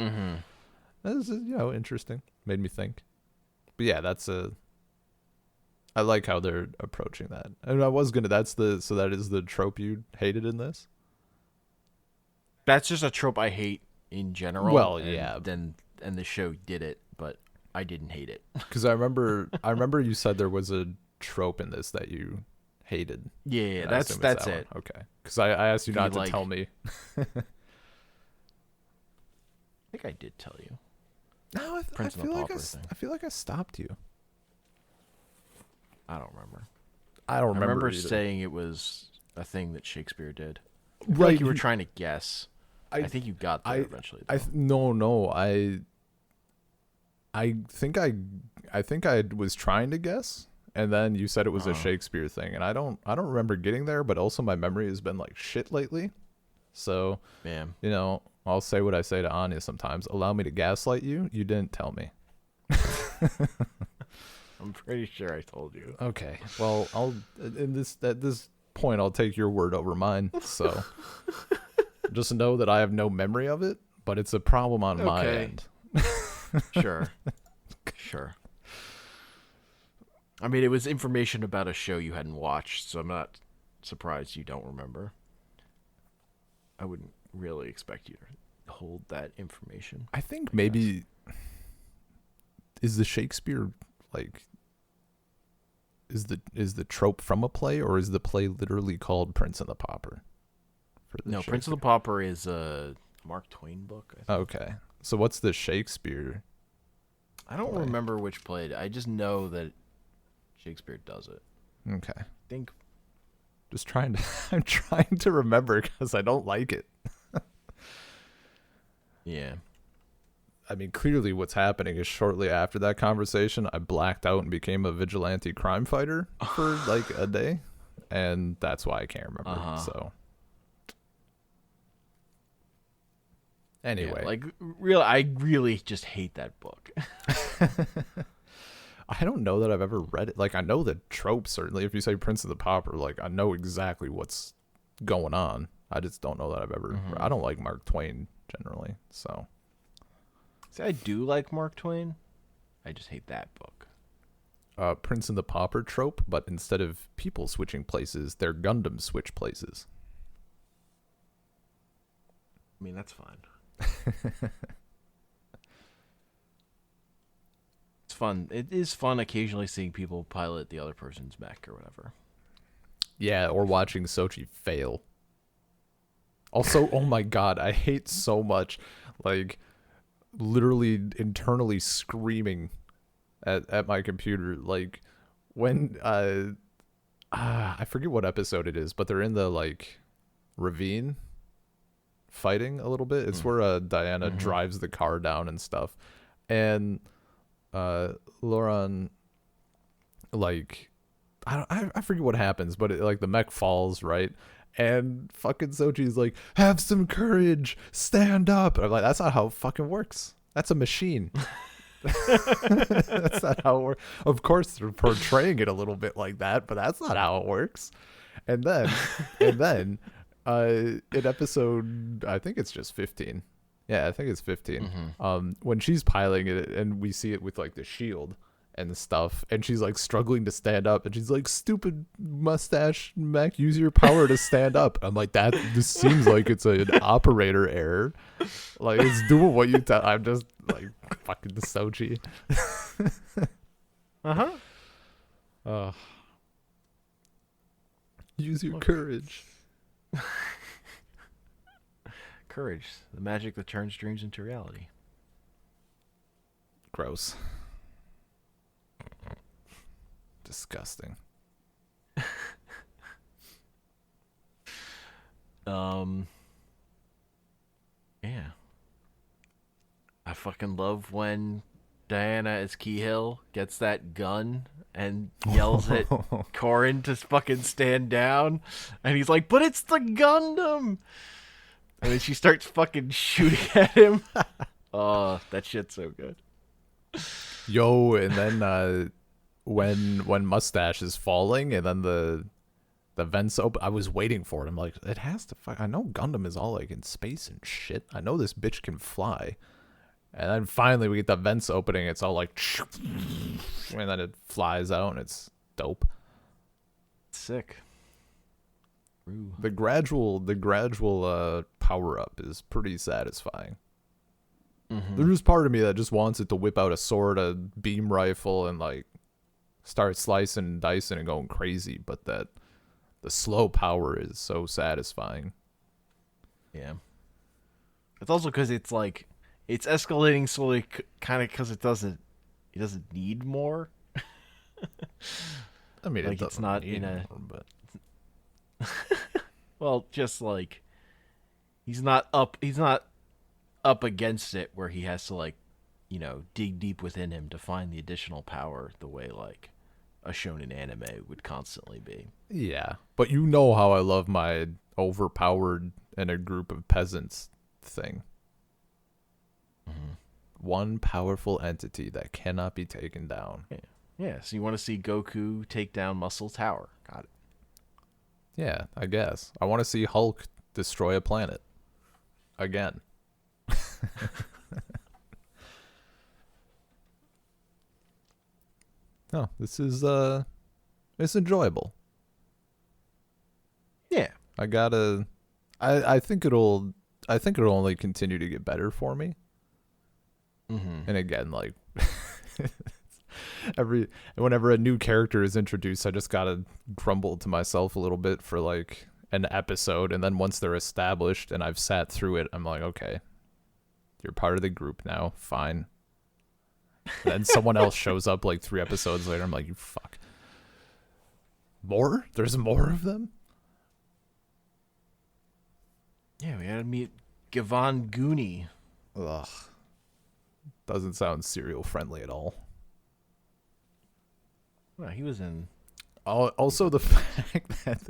Speaker 2: This is interesting. Made me think. But yeah, I like how they're approaching that. And that is the trope you hated in this?
Speaker 1: That's just a trope I hate in general.
Speaker 2: Well,
Speaker 1: and
Speaker 2: yeah.
Speaker 1: And the show did it, but I didn't hate it.
Speaker 2: Because I remember you said there was a trope in this that you hated.
Speaker 1: Yeah,
Speaker 2: And
Speaker 1: that's
Speaker 2: that
Speaker 1: it.
Speaker 2: one. Okay. Because I asked you not to tell me.
Speaker 1: I think I did tell you.
Speaker 2: No, I feel like I stopped you.
Speaker 1: I don't remember.
Speaker 2: I don't
Speaker 1: I
Speaker 2: remember
Speaker 1: remember
Speaker 2: either.
Speaker 1: saying it was a thing that Shakespeare did. I feel
Speaker 2: Right,
Speaker 1: like you were trying to guess. I think you got there eventually.
Speaker 2: No. I think I was trying to guess, and then you said it was a Shakespeare thing, and I don't remember getting there. But also my memory has been like shit lately, so
Speaker 1: Man.
Speaker 2: I'll say what I say to Anya sometimes. Allow me to gaslight you. You didn't tell me.
Speaker 1: I'm pretty sure I told you.
Speaker 2: Okay. Well, at this point I'll take your word over mine. So just know that I have no memory of it, but it's a problem on my end.
Speaker 1: Sure. I mean, it was information about a show you hadn't watched, so I'm not surprised you don't remember. I wouldn't really expect you to hold that information.
Speaker 2: I think maybe is the Shakespeare like is the trope from a play, or is the play literally called Prince and the Pauper?
Speaker 1: No, Prince of the Pauper is a Mark Twain book, I think.
Speaker 2: Okay. So what's the Shakespeare?
Speaker 1: I don't remember which play. I just know that Shakespeare does it.
Speaker 2: Okay.
Speaker 1: I think
Speaker 2: I'm trying to remember because I don't like it.
Speaker 1: Yeah.
Speaker 2: I mean, clearly what's happening is shortly after that conversation, I blacked out and became a vigilante crime fighter for like a day, and that's why I can't remember. So anyway,
Speaker 1: yeah, I really just hate that book.
Speaker 2: I don't know that I've ever read it. Like, I know the trope, certainly. If you say Prince of the Pauper, like, I know exactly what's going on. I just don't know that I've ever... I don't like Mark Twain, generally, so...
Speaker 1: See, I do like Mark Twain. I just hate that book.
Speaker 2: Prince and the Pauper trope, but instead of people switching places, their Gundams switch places.
Speaker 1: I mean, that's fine. It's fun. It is fun occasionally seeing people pilot the other person's mech or whatever.
Speaker 2: Yeah, or watching Sochi fail. Also, oh my god, I hate so much, like, literally internally screaming at my computer. Like, when I forget what episode it is, but they're in the like ravine fighting a little bit. It's where Diana drives the car down and stuff, and Lauren, like, I forget what happens, but like the mech falls, right? And fucking Sochi's like, have some courage, stand up. And I'm like, that's not how it fucking works. That's a machine. That's not how it works. Of course, they're portraying it a little bit like that, but that's not how it works. And then, in episode, I think it's just 15. Yeah, I think it's 15. When she's piloting it, and we see it with like the shield and stuff, and she's like struggling to stand up, and she's like, stupid mustache mech, use your power to stand up. I'm like, this seems like it's an operator error, like it's doing what you tell. I'm just like, fucking Sochi. Use your courage.
Speaker 1: Courage, the magic that turns dreams into reality.
Speaker 2: Gross. Disgusting.
Speaker 1: Yeah. I fucking love when Diana as Keyhill gets that gun and yells at Corin to fucking stand down, and he's like, "But it's the Gundam!" And then she starts fucking shooting at him. Oh, that shit's so good.
Speaker 2: Yo, and then when Mustache is falling, and then the vents open, I was waiting for it. I'm like, it has to. I know Gundam is all like in space and shit. I know this bitch can fly. And then finally we get the vents opening. It's all like, and then it flies out, and it's dope.
Speaker 1: Sick. Ooh.
Speaker 2: The gradual power up is pretty satisfying. There's part of me that just wants it to whip out a sword, a beam rifle, and like start slicing and dicing and going crazy, but that the slow power is so satisfying.
Speaker 1: Yeah. It's also because it's like, it's escalating slowly, kind of because it doesn't need more.
Speaker 2: I mean,
Speaker 1: like, it's not in a
Speaker 2: more, but
Speaker 1: well, just like he's not up against it where he has to, like, you know, dig deep within him to find the additional power the way like a shonen anime would constantly be.
Speaker 2: Yeah, but you know how I love my overpowered in a group of peasants thing. One powerful entity that cannot be taken down.
Speaker 1: Yeah, so you want to see Goku take down Muscle Tower. Got it.
Speaker 2: Yeah, I guess. I want to see Hulk destroy a planet. Again. No, this is it's enjoyable.
Speaker 1: Yeah.
Speaker 2: I think it'll only continue to get better for me. And again, like whenever a new character is introduced, I just gotta grumble to myself a little bit for like an episode, and then once they're established and I've sat through it, I'm like, okay, you're part of the group now, fine. And then someone else shows up like 3 episodes later, I'm like, you fuck. More? There's more of them?
Speaker 1: Yeah, we gotta meet Gavan Goonie.
Speaker 2: Ugh. Doesn't sound cereal friendly at all.
Speaker 1: Well, he was in.
Speaker 2: Also, the fact that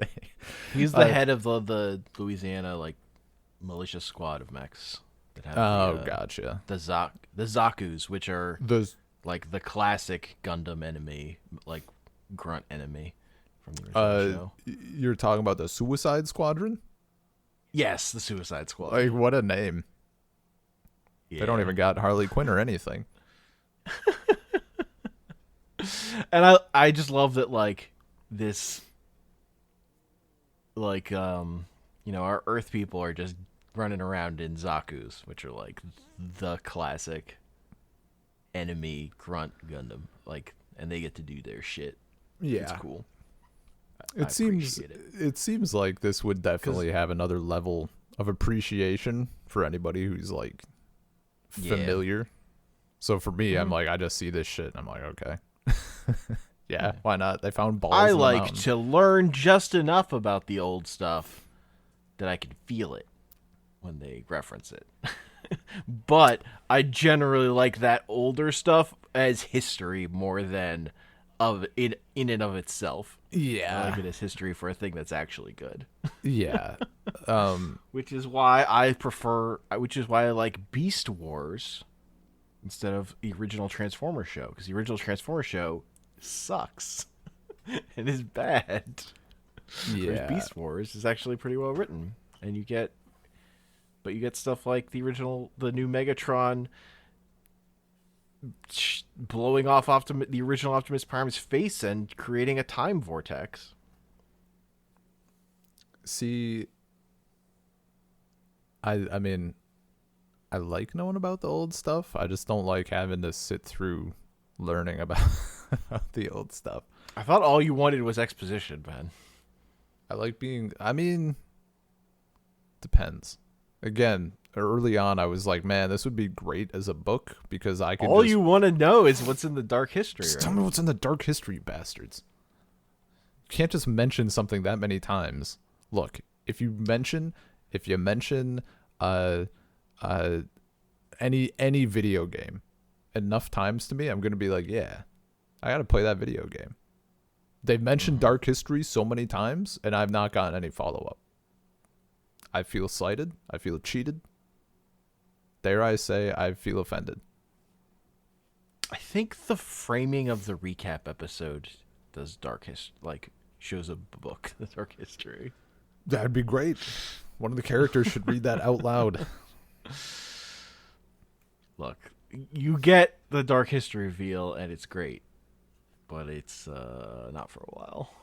Speaker 1: he's the head of the Louisiana like militia squad of mechs that have.
Speaker 2: Gotcha.
Speaker 1: The Zakus, which are
Speaker 2: those
Speaker 1: like the classic Gundam enemy, like grunt enemy from the original show.
Speaker 2: You're talking about the Suicide Squadron?
Speaker 1: Yes, the Suicide Squad.
Speaker 2: Like, what a name. Yeah. They don't even got Harley Quinn or anything.
Speaker 1: And I just love that, like, this, like, you know, our Earth people are just running around in Zakus, which are like the classic enemy grunt Gundam, like, and they get to do their shit.
Speaker 2: Yeah,
Speaker 1: it's cool.
Speaker 2: It seems like this would definitely have another level of appreciation for anybody who's like familiar. So for me, I'm like, I just see this shit and I'm like, okay. Yeah, why not? They found balls
Speaker 1: I
Speaker 2: in the
Speaker 1: like
Speaker 2: mountain.
Speaker 1: to learn just enough about the old stuff that I can feel it when they reference it. But I generally like that older stuff as history more than of it in and of itself. I like
Speaker 2: Yeah.
Speaker 1: it as history for a thing that's actually good.
Speaker 2: Yeah.
Speaker 1: Which is why I like Beast Wars instead of the original Transformer show, because the original Transformer show sucks and is bad. Whereas
Speaker 2: Yeah.
Speaker 1: Beast Wars is actually pretty well written, and you get stuff like the new Megatron blowing off the original Optimus Prime's face and creating a time vortex.
Speaker 2: See, I mean, I like knowing about the old stuff. I just don't like having to sit through learning about the old stuff.
Speaker 1: I thought all you wanted was exposition, man.
Speaker 2: I like depends. Again, early on I was like, man, this would be great as a book because I could
Speaker 1: All
Speaker 2: just
Speaker 1: you want to know is what's in the dark history,
Speaker 2: just
Speaker 1: right?
Speaker 2: tell me what's in the dark history, you bastards. You can't just mention something that many times. Look, if you mention uh any video game enough times to me, I'm gonna be like, yeah, I gotta play that video game. They've mentioned dark history so many times, and I've not gotten any follow up. I feel slighted. I feel cheated. Dare I say, I feel offended.
Speaker 1: I think the framing of the recap episode does shows a book, the dark history.
Speaker 2: That'd be great. One of the characters should read that out loud.
Speaker 1: Look, you get the dark history reveal, and it's great, but it's not for a while.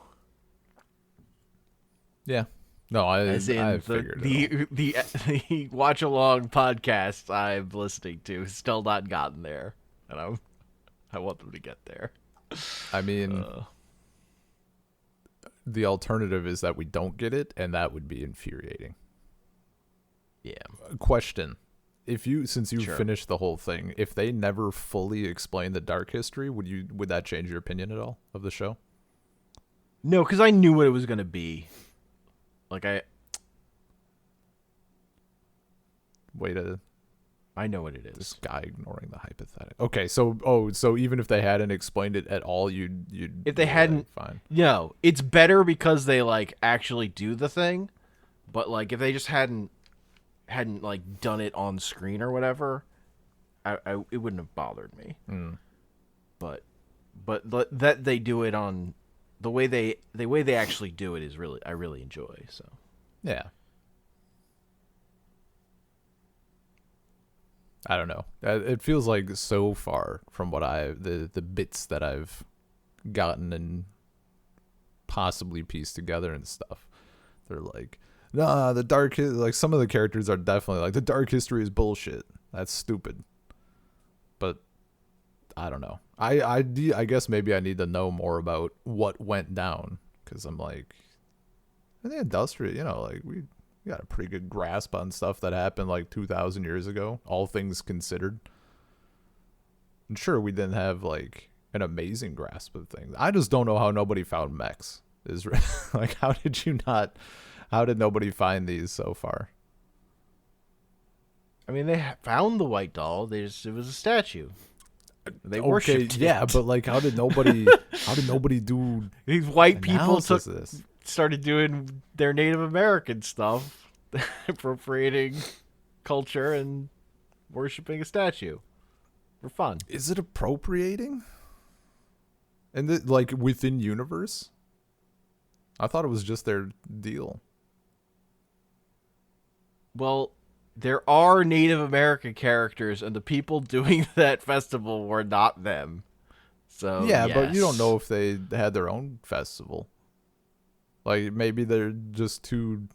Speaker 2: Yeah. No, I figured
Speaker 1: the watch along podcast I'm listening to has still not gotten there, and I want them to get there.
Speaker 2: I mean, the alternative is that we don't get it, and that would be infuriating.
Speaker 1: Yeah.
Speaker 2: Question: since you
Speaker 1: Sure.
Speaker 2: finished the whole thing, if they never fully explain the dark history, would that change your opinion at all of the show?
Speaker 1: No, because I knew what it was gonna be. Like I know what it is.
Speaker 2: This guy ignoring the hypothetical. Okay, so even if they hadn't explained it at all, you'd
Speaker 1: If they hadn't,
Speaker 2: fine.
Speaker 1: No, it's better because they like actually do the thing. But like if they just hadn't like done it on screen or whatever, it wouldn't have bothered me. But that they do it on the way they actually do it is I really enjoy. So
Speaker 2: Yeah. I don't know. It feels like so far from what the bits that I've gotten and possibly pieced together and stuff. They're like, nah, like some of the characters are definitely like the dark history is bullshit. That's stupid. But I don't know. I guess maybe I need to know more about what went down because I'm like, in the industrial, like we got a pretty good grasp on stuff that happened like 2,000 years ago, all things considered. And sure, we didn't have like an amazing grasp of things. I just don't know how nobody found mechs. Like, how did nobody find these so far?
Speaker 1: I mean, they found the white doll. It was a statue. They worshipped it.
Speaker 2: Yeah, but like, how did nobody do
Speaker 1: These white people
Speaker 2: this?
Speaker 1: Started doing their Native American stuff, appropriating culture and worshiping a statue for fun.
Speaker 2: Is it appropriating? And like within universe? I thought it was just their deal.
Speaker 1: Well, there are Native American characters, and the people doing that festival were not them. So
Speaker 2: yeah,
Speaker 1: yes.
Speaker 2: But you don't know if they had their own festival. Like, maybe they're just too,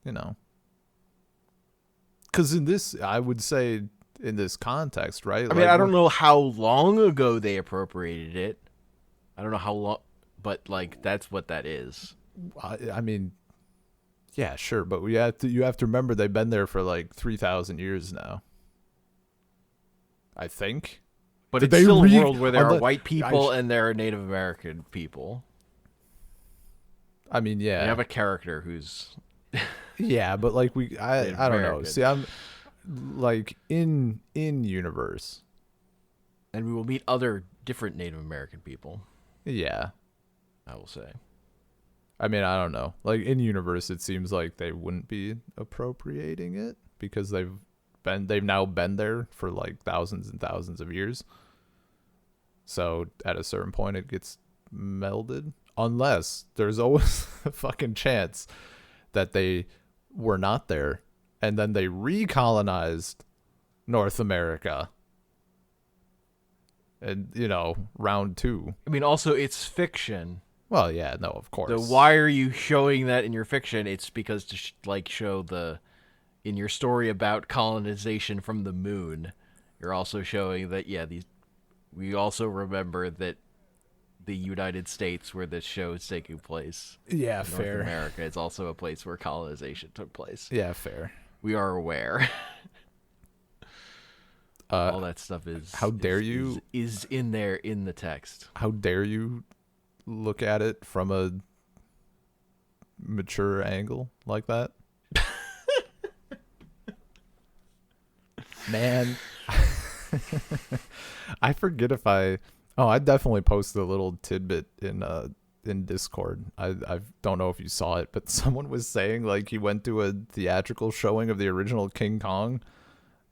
Speaker 2: because in this, I would say, in this context, right?
Speaker 1: I mean, I don't know how long ago they appropriated it. I don't know how long, but like that's what that is.
Speaker 2: I mean, yeah, sure, but you have to remember they've been there for like 3,000 years now. I think.
Speaker 1: But
Speaker 2: Did
Speaker 1: it's
Speaker 2: they
Speaker 1: still a world where there are white
Speaker 2: I
Speaker 1: people and there are Native American people.
Speaker 2: I mean,
Speaker 1: You
Speaker 2: yeah.
Speaker 1: have a character who's
Speaker 2: Yeah, but like
Speaker 1: Native
Speaker 2: I don't know.
Speaker 1: American.
Speaker 2: See, I'm like in universe.
Speaker 1: And we will meet other different Native American people,
Speaker 2: Yeah.
Speaker 1: I will say.
Speaker 2: I mean, I don't know. Like in universe, it seems like they wouldn't be appropriating it because they've now been there for like thousands and thousands of years. So at a certain point, it gets melded. Unless there's always a fucking chance that they were not there and then they recolonized North America. And, round 2.
Speaker 1: I mean, also, it's fiction.
Speaker 2: Well, yeah, no, of course.
Speaker 1: So why are you showing that in your fiction? It's because to show in your story about colonization from the moon, you're also showing that we also remember that the United States, where this show is taking place,
Speaker 2: Yeah,
Speaker 1: North
Speaker 2: fair.
Speaker 1: America, is also a place where colonization took place.
Speaker 2: Yeah, fair.
Speaker 1: We are aware. All that stuff is
Speaker 2: how dare you
Speaker 1: is in there in the text.
Speaker 2: How dare you look at it from a mature angle like that? Man. I forget if I definitely posted a little tidbit in Discord. I don't know if you saw it, but someone was saying like he went to a theatrical showing of the original King Kong.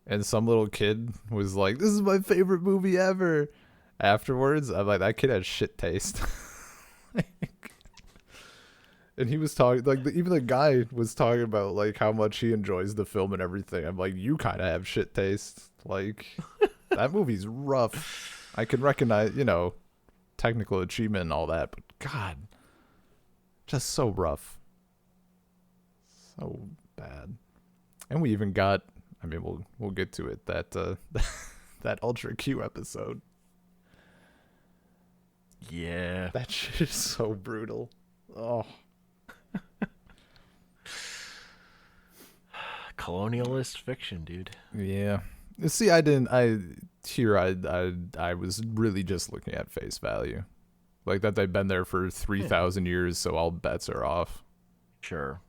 Speaker 2: And some little kid was like, "This is my favorite movie ever." Afterwards, I'm like, that kid has shit taste. And he was talking, like, even the guy was talking about, like, how much he enjoys the film and everything. I'm like, you kind of have shit taste. Like, that movie's rough. I can recognize, technical achievement and all that, but God, just so rough. So bad. And we even got, I mean, we'll get to it. That Ultra Q episode.
Speaker 1: Yeah,
Speaker 2: that shit is so brutal. Oh,
Speaker 1: colonialist fiction, dude.
Speaker 2: yeah. See, I was really just looking at face value, like that they've been there for 3,000 years, so all bets are off.
Speaker 1: Sure.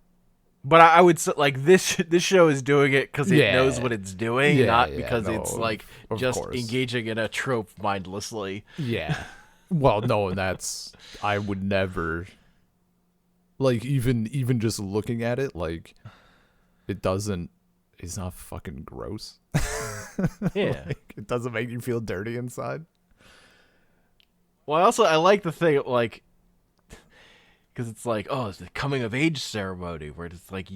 Speaker 1: But I would say, like, this show is doing it because it knows what it's doing, not because it's, like, just engaging in a trope mindlessly.
Speaker 2: Yeah. Well, no, and I would never, like, even just looking at it, like, it's not fucking gross.
Speaker 1: Yeah.
Speaker 2: Like, it doesn't make you feel dirty inside.
Speaker 1: Well, I like the thing, like, because it's like, oh, it's the coming of age ceremony where it's like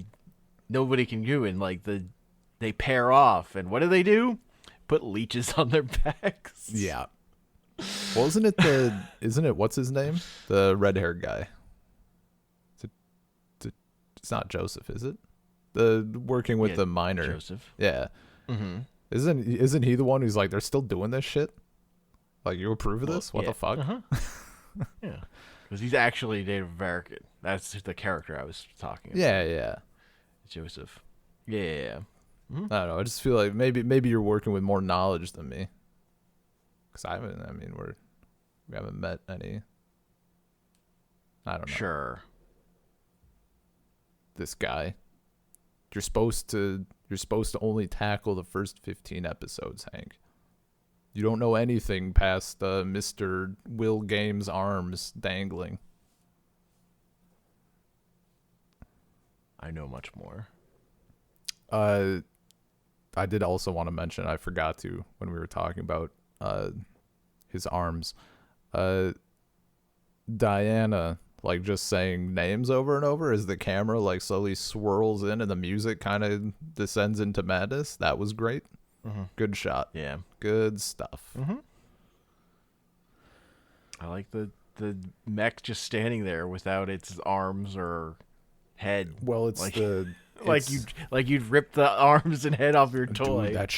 Speaker 1: nobody can do, and like they pair off, and what do? Put leeches on their backs.
Speaker 2: Yeah. Well, isn't it what's his name? The red-haired guy. It's not Joseph, is it? The working with the miner.
Speaker 1: Joseph.
Speaker 2: Yeah.
Speaker 1: Mm-hmm.
Speaker 2: Isn't he the one who's like, they're still doing this shit? Like, you approve of this? What the fuck?
Speaker 1: Uh-huh. Yeah. Because he's actually Native American. That's the character I was talking about.
Speaker 2: Yeah.
Speaker 1: Joseph. Yeah.
Speaker 2: Mm-hmm. I don't know. I just feel like maybe you're working with more knowledge than me. Because we haven't met any. I don't know.
Speaker 1: Sure.
Speaker 2: This guy. You're supposed to only tackle the first 15 episodes, Hank. You don't know anything past Mr. Will Games' arms dangling.
Speaker 1: I know much more.
Speaker 2: I did also want to mention, I forgot to when we were talking about his arms. Diana, like, just saying names over and over as the camera like slowly swirls in and the music kind of descends into madness. That was great. Mm-hmm. Good shot.
Speaker 1: Yeah.
Speaker 2: Good stuff.
Speaker 1: Mm-hmm. I like the mech just standing there without its arms or head.
Speaker 2: Well, it's
Speaker 1: like,
Speaker 2: the
Speaker 1: you'd rip the arms and head off your toy.
Speaker 2: Dude, that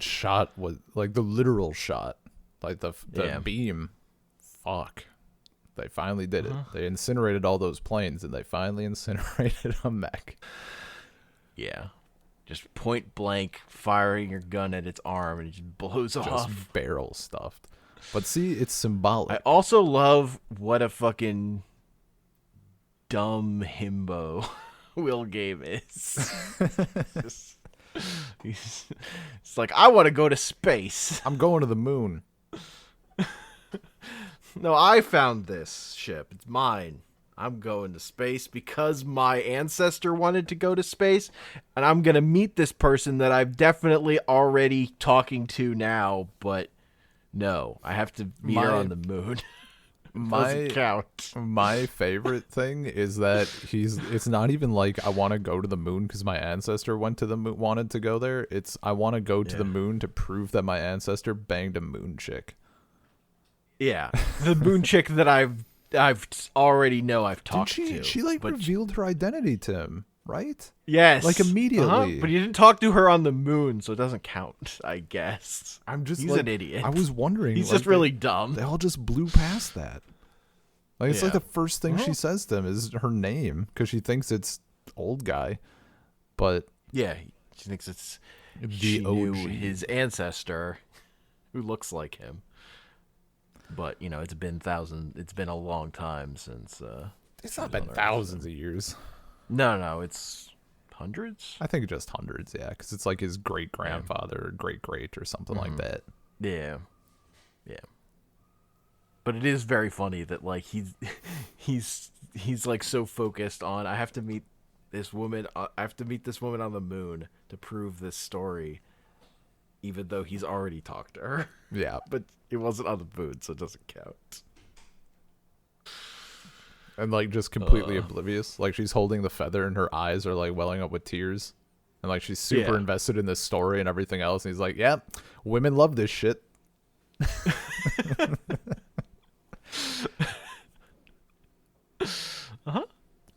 Speaker 2: shot was like the literal shot, like the beam. Fuck. They finally did it. They incinerated all those planes, and they finally incinerated a mech.
Speaker 1: Yeah. just point blank firing your gun at its arm and it just blows
Speaker 2: Just
Speaker 1: off.
Speaker 2: barrel stuffed. But see, it's
Speaker 1: I
Speaker 2: symbolic.
Speaker 1: also love what a fucking dumb himbo Will Game is. Just- it's like, I want to go to space.
Speaker 2: I'm going to the moon.
Speaker 1: No, I found this ship. It's mine. I'm going to space because my ancestor wanted to go to space, and I'm going to meet this person that I'm definitely already talking to now, but no, I have to meet her on the moon. Doesn't count.
Speaker 2: My favorite thing is that it's not even like I want to go to the moon because my ancestor went to the moon, wanted to go there. It's I want to go to the moon to prove that my ancestor banged a moon chick.
Speaker 1: Yeah, the moon chick that I've already know I've talked to.
Speaker 2: She like revealed her identity to him, right?
Speaker 1: Yes,
Speaker 2: like immediately.
Speaker 1: But you didn't talk to her on the moon, so it doesn't count, I guess.
Speaker 2: He's
Speaker 1: an idiot.
Speaker 2: I was wondering.
Speaker 1: He's just really dumb.
Speaker 2: They all just blew past that. Like it's like the first thing she says to him is her name because she thinks it's old guy, but
Speaker 1: yeah, she thinks it's
Speaker 2: the OG.
Speaker 1: knew his ancestor, who looks like him. But it's been a long time since.
Speaker 2: It's not been thousands of years.
Speaker 1: No, it's hundreds.
Speaker 2: I think just hundreds, yeah, because it's like his great grandfather, or great or something like that.
Speaker 1: Yeah. But it is very funny that like he's like so focused on I have to meet this woman. I have to meet this woman on the moon to prove this story, even though he's already talked to her.
Speaker 2: Yeah,
Speaker 1: but it wasn't on the moon, so it doesn't count.
Speaker 2: And like just completely oblivious. Like she's holding the feather and her eyes are like welling up with tears. And like she's super invested in this story and everything else. And he's like, yeah, women love this shit.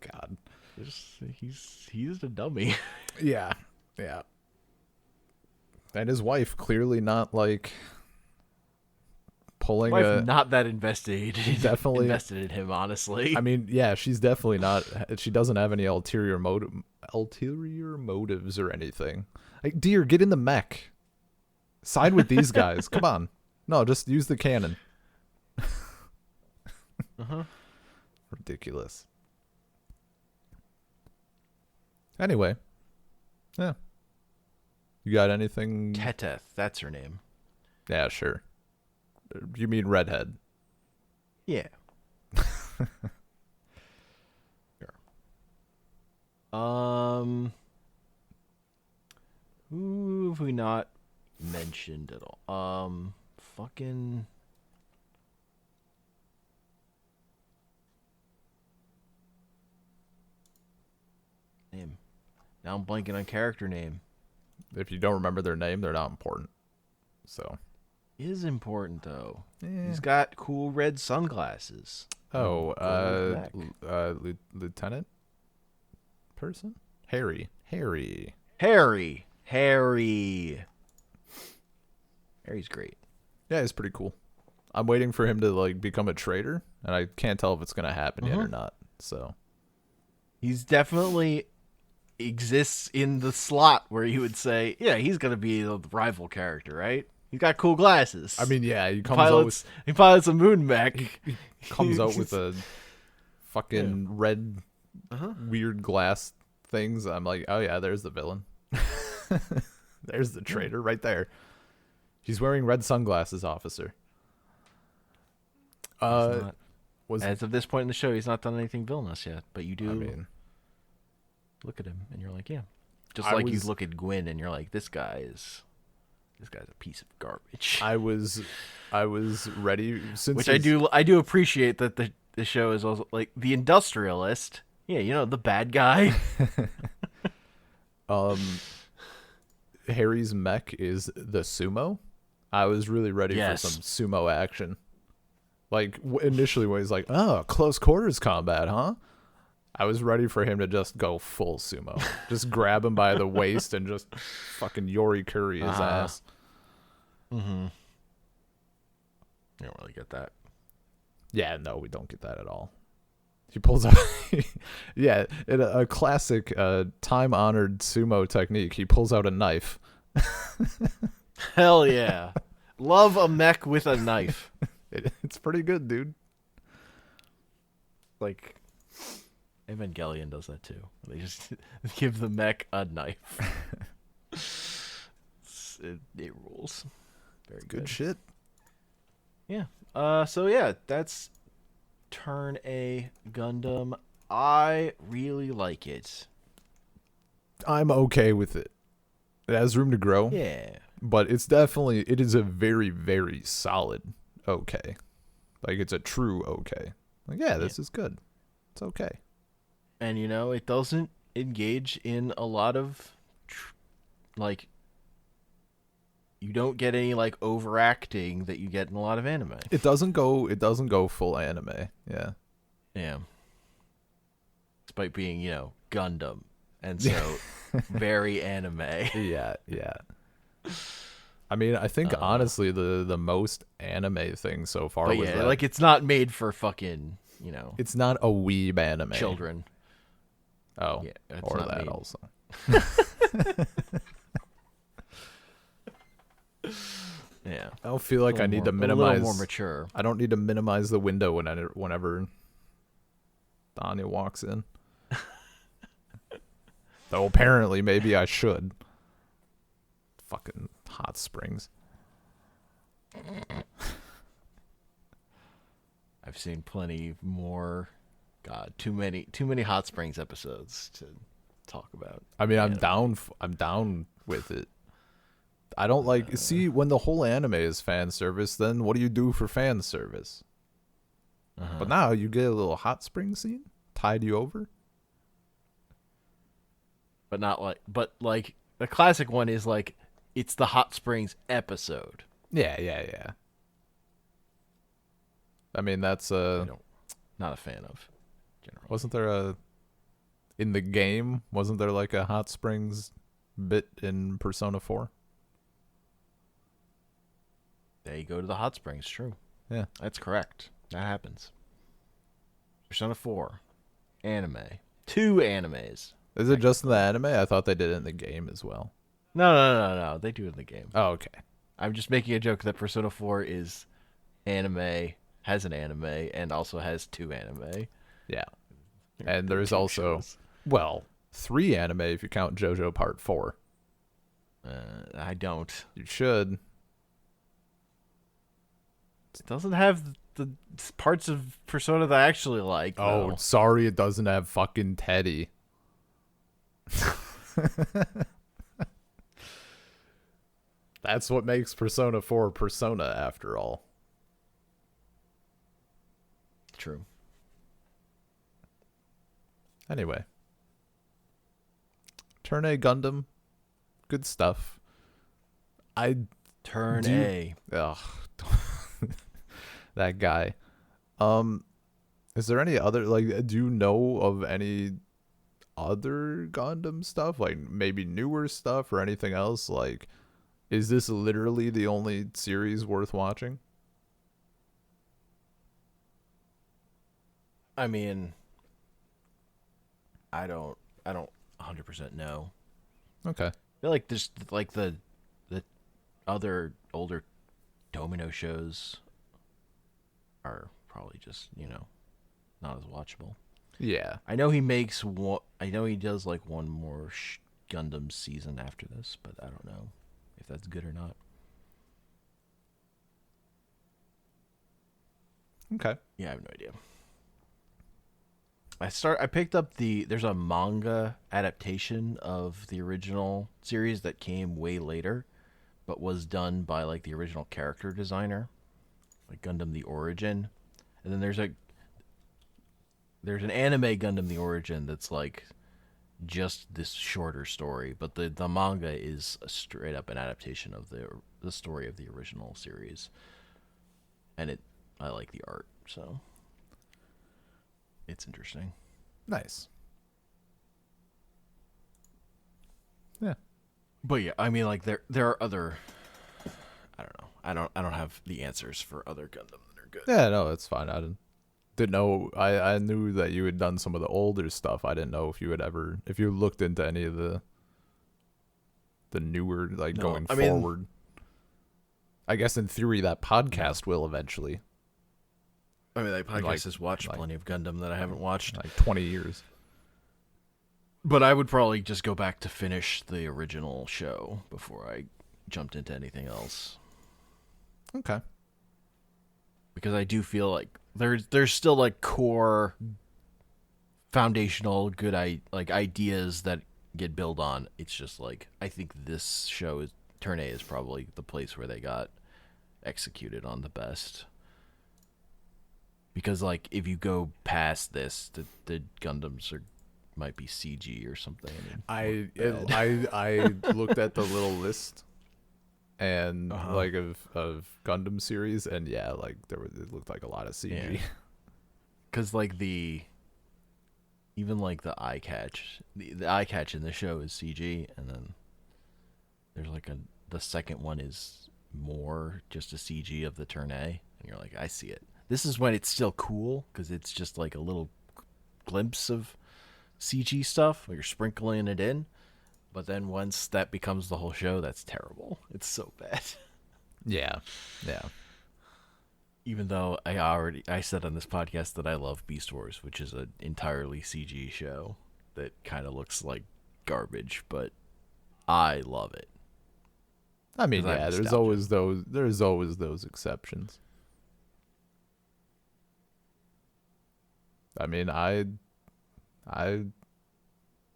Speaker 2: God.
Speaker 1: He's a dummy.
Speaker 2: Yeah. And his wife clearly not like pulling
Speaker 1: not that invested.
Speaker 2: Definitely
Speaker 1: invested in him, honestly.
Speaker 2: I mean, yeah, she's definitely not. She doesn't have any ulterior motives or anything. Like, dear, get in the mech. Side with these guys. Come on. No, just use the cannon. Ridiculous. Anyway, yeah. You got anything?
Speaker 1: Teteth, that's her name.
Speaker 2: Yeah, sure. You mean redhead?
Speaker 1: Yeah. Sure. Who have we not mentioned at all? Fucking. Name. Now I'm blanking on character name.
Speaker 2: If you don't remember their name, they're not important. So.
Speaker 1: Is important though.
Speaker 2: Yeah.
Speaker 1: He's got cool red sunglasses.
Speaker 2: Oh, lieutenant person? Harry.
Speaker 1: Harry's great.
Speaker 2: Yeah, he's pretty cool. I'm waiting for him to like become a traitor, and I can't tell if it's gonna happen yet or not. So
Speaker 1: he's definitely exists in the slot where you would say, yeah, he's gonna be the rival character, right? He's got cool glasses.
Speaker 2: I mean, yeah, he pilots
Speaker 1: a moon mech.
Speaker 2: He comes out with a fucking red, weird glass things. I'm like, oh yeah, there's the villain. There's the traitor right there. He's wearing red sunglasses, officer.
Speaker 1: As of this point in the show, he's not done anything villainous yet. But you do look at him and you're like, yeah. Just like you look at Gwyn and you're like, this guy's a piece of garbage.
Speaker 2: I was ready since
Speaker 1: which I do appreciate that the show is also like the industrialist. Yeah, the bad guy.
Speaker 2: Harry's mech is the sumo. I was really ready for some sumo action. Like initially when he's like, "Oh, close quarters combat, huh?" I was ready for him to just go full sumo. Just grab him by the waist and just fucking Yori Curry his ass.
Speaker 1: Mm-hmm. You don't really get that.
Speaker 2: Yeah, no, we don't get that at all. He pulls out, yeah, in a classic time-honored sumo technique. He pulls out a knife.
Speaker 1: Hell yeah. Love a mech with a knife.
Speaker 2: It's pretty good, dude.
Speaker 1: Like, Evangelion does that too. They just give the mech a knife. It rules. Very
Speaker 2: Good shit.
Speaker 1: Yeah. So yeah, that's Turn A Gundam. I really like it.
Speaker 2: I'm okay with it. It has room to grow.
Speaker 1: Yeah.
Speaker 2: But it is a very, very solid okay. Like, it's a true okay. Like, yeah, this is good. It's okay.
Speaker 1: And, it doesn't engage in a lot of, like, you don't get any, like, overacting that you get in a lot of anime.
Speaker 2: It doesn't go full anime. Yeah.
Speaker 1: Yeah. Despite being, Gundam. And so, very anime.
Speaker 2: Yeah. I mean, I think honestly the most anime thing so far
Speaker 1: but
Speaker 2: was
Speaker 1: yeah,
Speaker 2: that
Speaker 1: like, it's not made for fucking,
Speaker 2: it's not a weeb anime.
Speaker 1: children.
Speaker 2: Oh,
Speaker 1: Yeah, it's
Speaker 2: or
Speaker 1: not
Speaker 2: that
Speaker 1: made.
Speaker 2: also.
Speaker 1: Yeah.
Speaker 2: I don't feel like I need to
Speaker 1: A
Speaker 2: minimize.
Speaker 1: little more mature.
Speaker 2: I don't need to minimize the window whenever Danya walks in. Though apparently, maybe I should. Fucking hot springs.
Speaker 1: I've seen plenty more. God, too many Hot Springs episodes to talk about.
Speaker 2: I mean, I'm
Speaker 1: anime.
Speaker 2: down. I'm down with it. I don't like see when the whole anime is fan service. Then what do you do for fan service? But now you get a little hot spring scene, tide you over.
Speaker 1: But like the classic one is like it's the Hot Springs episode.
Speaker 2: Yeah. I mean, that's
Speaker 1: Not a fan of. Generally.
Speaker 2: wasn't there a in the game? Wasn't there like a hot springs bit in Persona 4?
Speaker 1: They go to the Hot Springs. True.
Speaker 2: Yeah,
Speaker 1: That's correct. That happens. Persona 4, anime, 2 animes.
Speaker 2: is it just in the anime? I thought they did it in the game as well.
Speaker 1: No. They do it in the game.
Speaker 2: Oh, okay.
Speaker 1: I'm just making a joke that Persona 4 is anime, has an anime, and also has 2 anime.
Speaker 2: Yeah, and there's
Speaker 1: Two
Speaker 2: also
Speaker 1: shows.
Speaker 2: 3 anime if you count JoJo Part 4.
Speaker 1: I don't.
Speaker 2: You should.
Speaker 1: It doesn't have the parts of Persona that I actually like.
Speaker 2: Oh,
Speaker 1: though.
Speaker 2: sorry, it doesn't have fucking Teddy. That's what makes Persona 4 Persona, after all.
Speaker 1: True.
Speaker 2: Anyway. Turn A Gundam. Good stuff.
Speaker 1: Turn
Speaker 2: Do you-
Speaker 1: A.
Speaker 2: Ugh. That guy. Is there any other, like, do you know of any other Gundam stuff? Like, maybe newer stuff or anything else? Like, is this literally the only series worth watching?
Speaker 1: I mean, I don't 100% know.
Speaker 2: Okay.
Speaker 1: I feel like there's like the other older Domino shows are probably just, not as watchable.
Speaker 2: Yeah.
Speaker 1: I know he makes one. I know he does like one more Gundam season after this, but I don't know if that's good or not.
Speaker 2: Okay.
Speaker 1: Yeah, I have no idea. I picked up there's a manga adaptation of the original series that came way later, but was done by like the original character designer, like Gundam the Origin. And then there's an anime Gundam the Origin that's like just this shorter story, but the manga is a straight up an adaptation of the story of the original series. And I like the art, so it's interesting.
Speaker 2: Nice. Yeah.
Speaker 1: But yeah, I mean, like there are other. I don't know. I don't have the answers for other Gundam that are good.
Speaker 2: Yeah, no, it's fine. I didn't. Didn't know. I knew that you had done some of the older stuff. I didn't know if you looked into any of the newer, like,
Speaker 1: No,
Speaker 2: going
Speaker 1: I mean,
Speaker 2: forward. I guess in theory that podcast will eventually.
Speaker 1: that podcast
Speaker 2: like-
Speaker 1: has watched
Speaker 2: like-
Speaker 1: plenty of Gundam that I haven't watched.
Speaker 2: Like 20 years.
Speaker 1: But I would probably just go back to finish the original show before I jumped into anything else.
Speaker 2: Okay.
Speaker 1: Because I do feel like there's still like core foundational good ideas that get built on. It's just like I think this show is Turn A is probably the place where they got executed on the best. Because like if you go past this, the Gundams might be CG or something.
Speaker 2: I looked at the little list and like of Gundam series, and yeah, like it looked like a lot of CG.
Speaker 1: Because like even like the eye catch, the eye catch in the show is CG, and then there's like the second one is more just a CG of the Turn A, and you're like, I see it. This is when it's still cool because it's just like a little glimpse of CG stuff where you're sprinkling it in, but then once that becomes the whole show, that's terrible. It's so bad.
Speaker 2: Yeah.
Speaker 1: Even though I said on this podcast that I love Beast Wars, which is an entirely CG show that kind of looks like garbage, but I love it.
Speaker 2: I mean,
Speaker 1: 'Cause I'm
Speaker 2: yeah, there's
Speaker 1: nostalgic.
Speaker 2: always those exceptions. I mean, I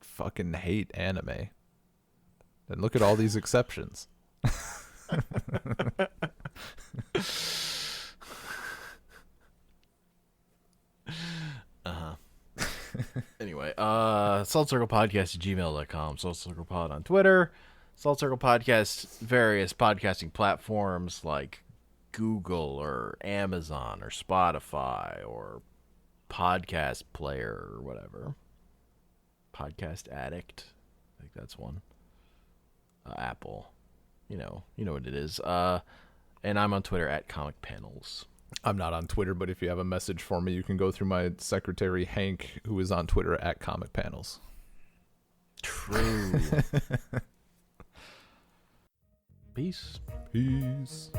Speaker 2: fucking hate anime. And look at all these exceptions.
Speaker 1: Anyway, saltcirclepodcast@gmail.com, saltcirclepod on Twitter, Salt Circle Podcast, various podcasting platforms like Google or Amazon or Spotify or Podcast Player or whatever. Podcast Addict, I think that's one. Apple, you know what it is. And I'm on Twitter @ComicPanels.
Speaker 2: I'm not on Twitter, but if you have a message for me, you can go through my secretary, Hank, who is on Twitter @ComicPanels.
Speaker 1: True. Peace.
Speaker 2: Peace.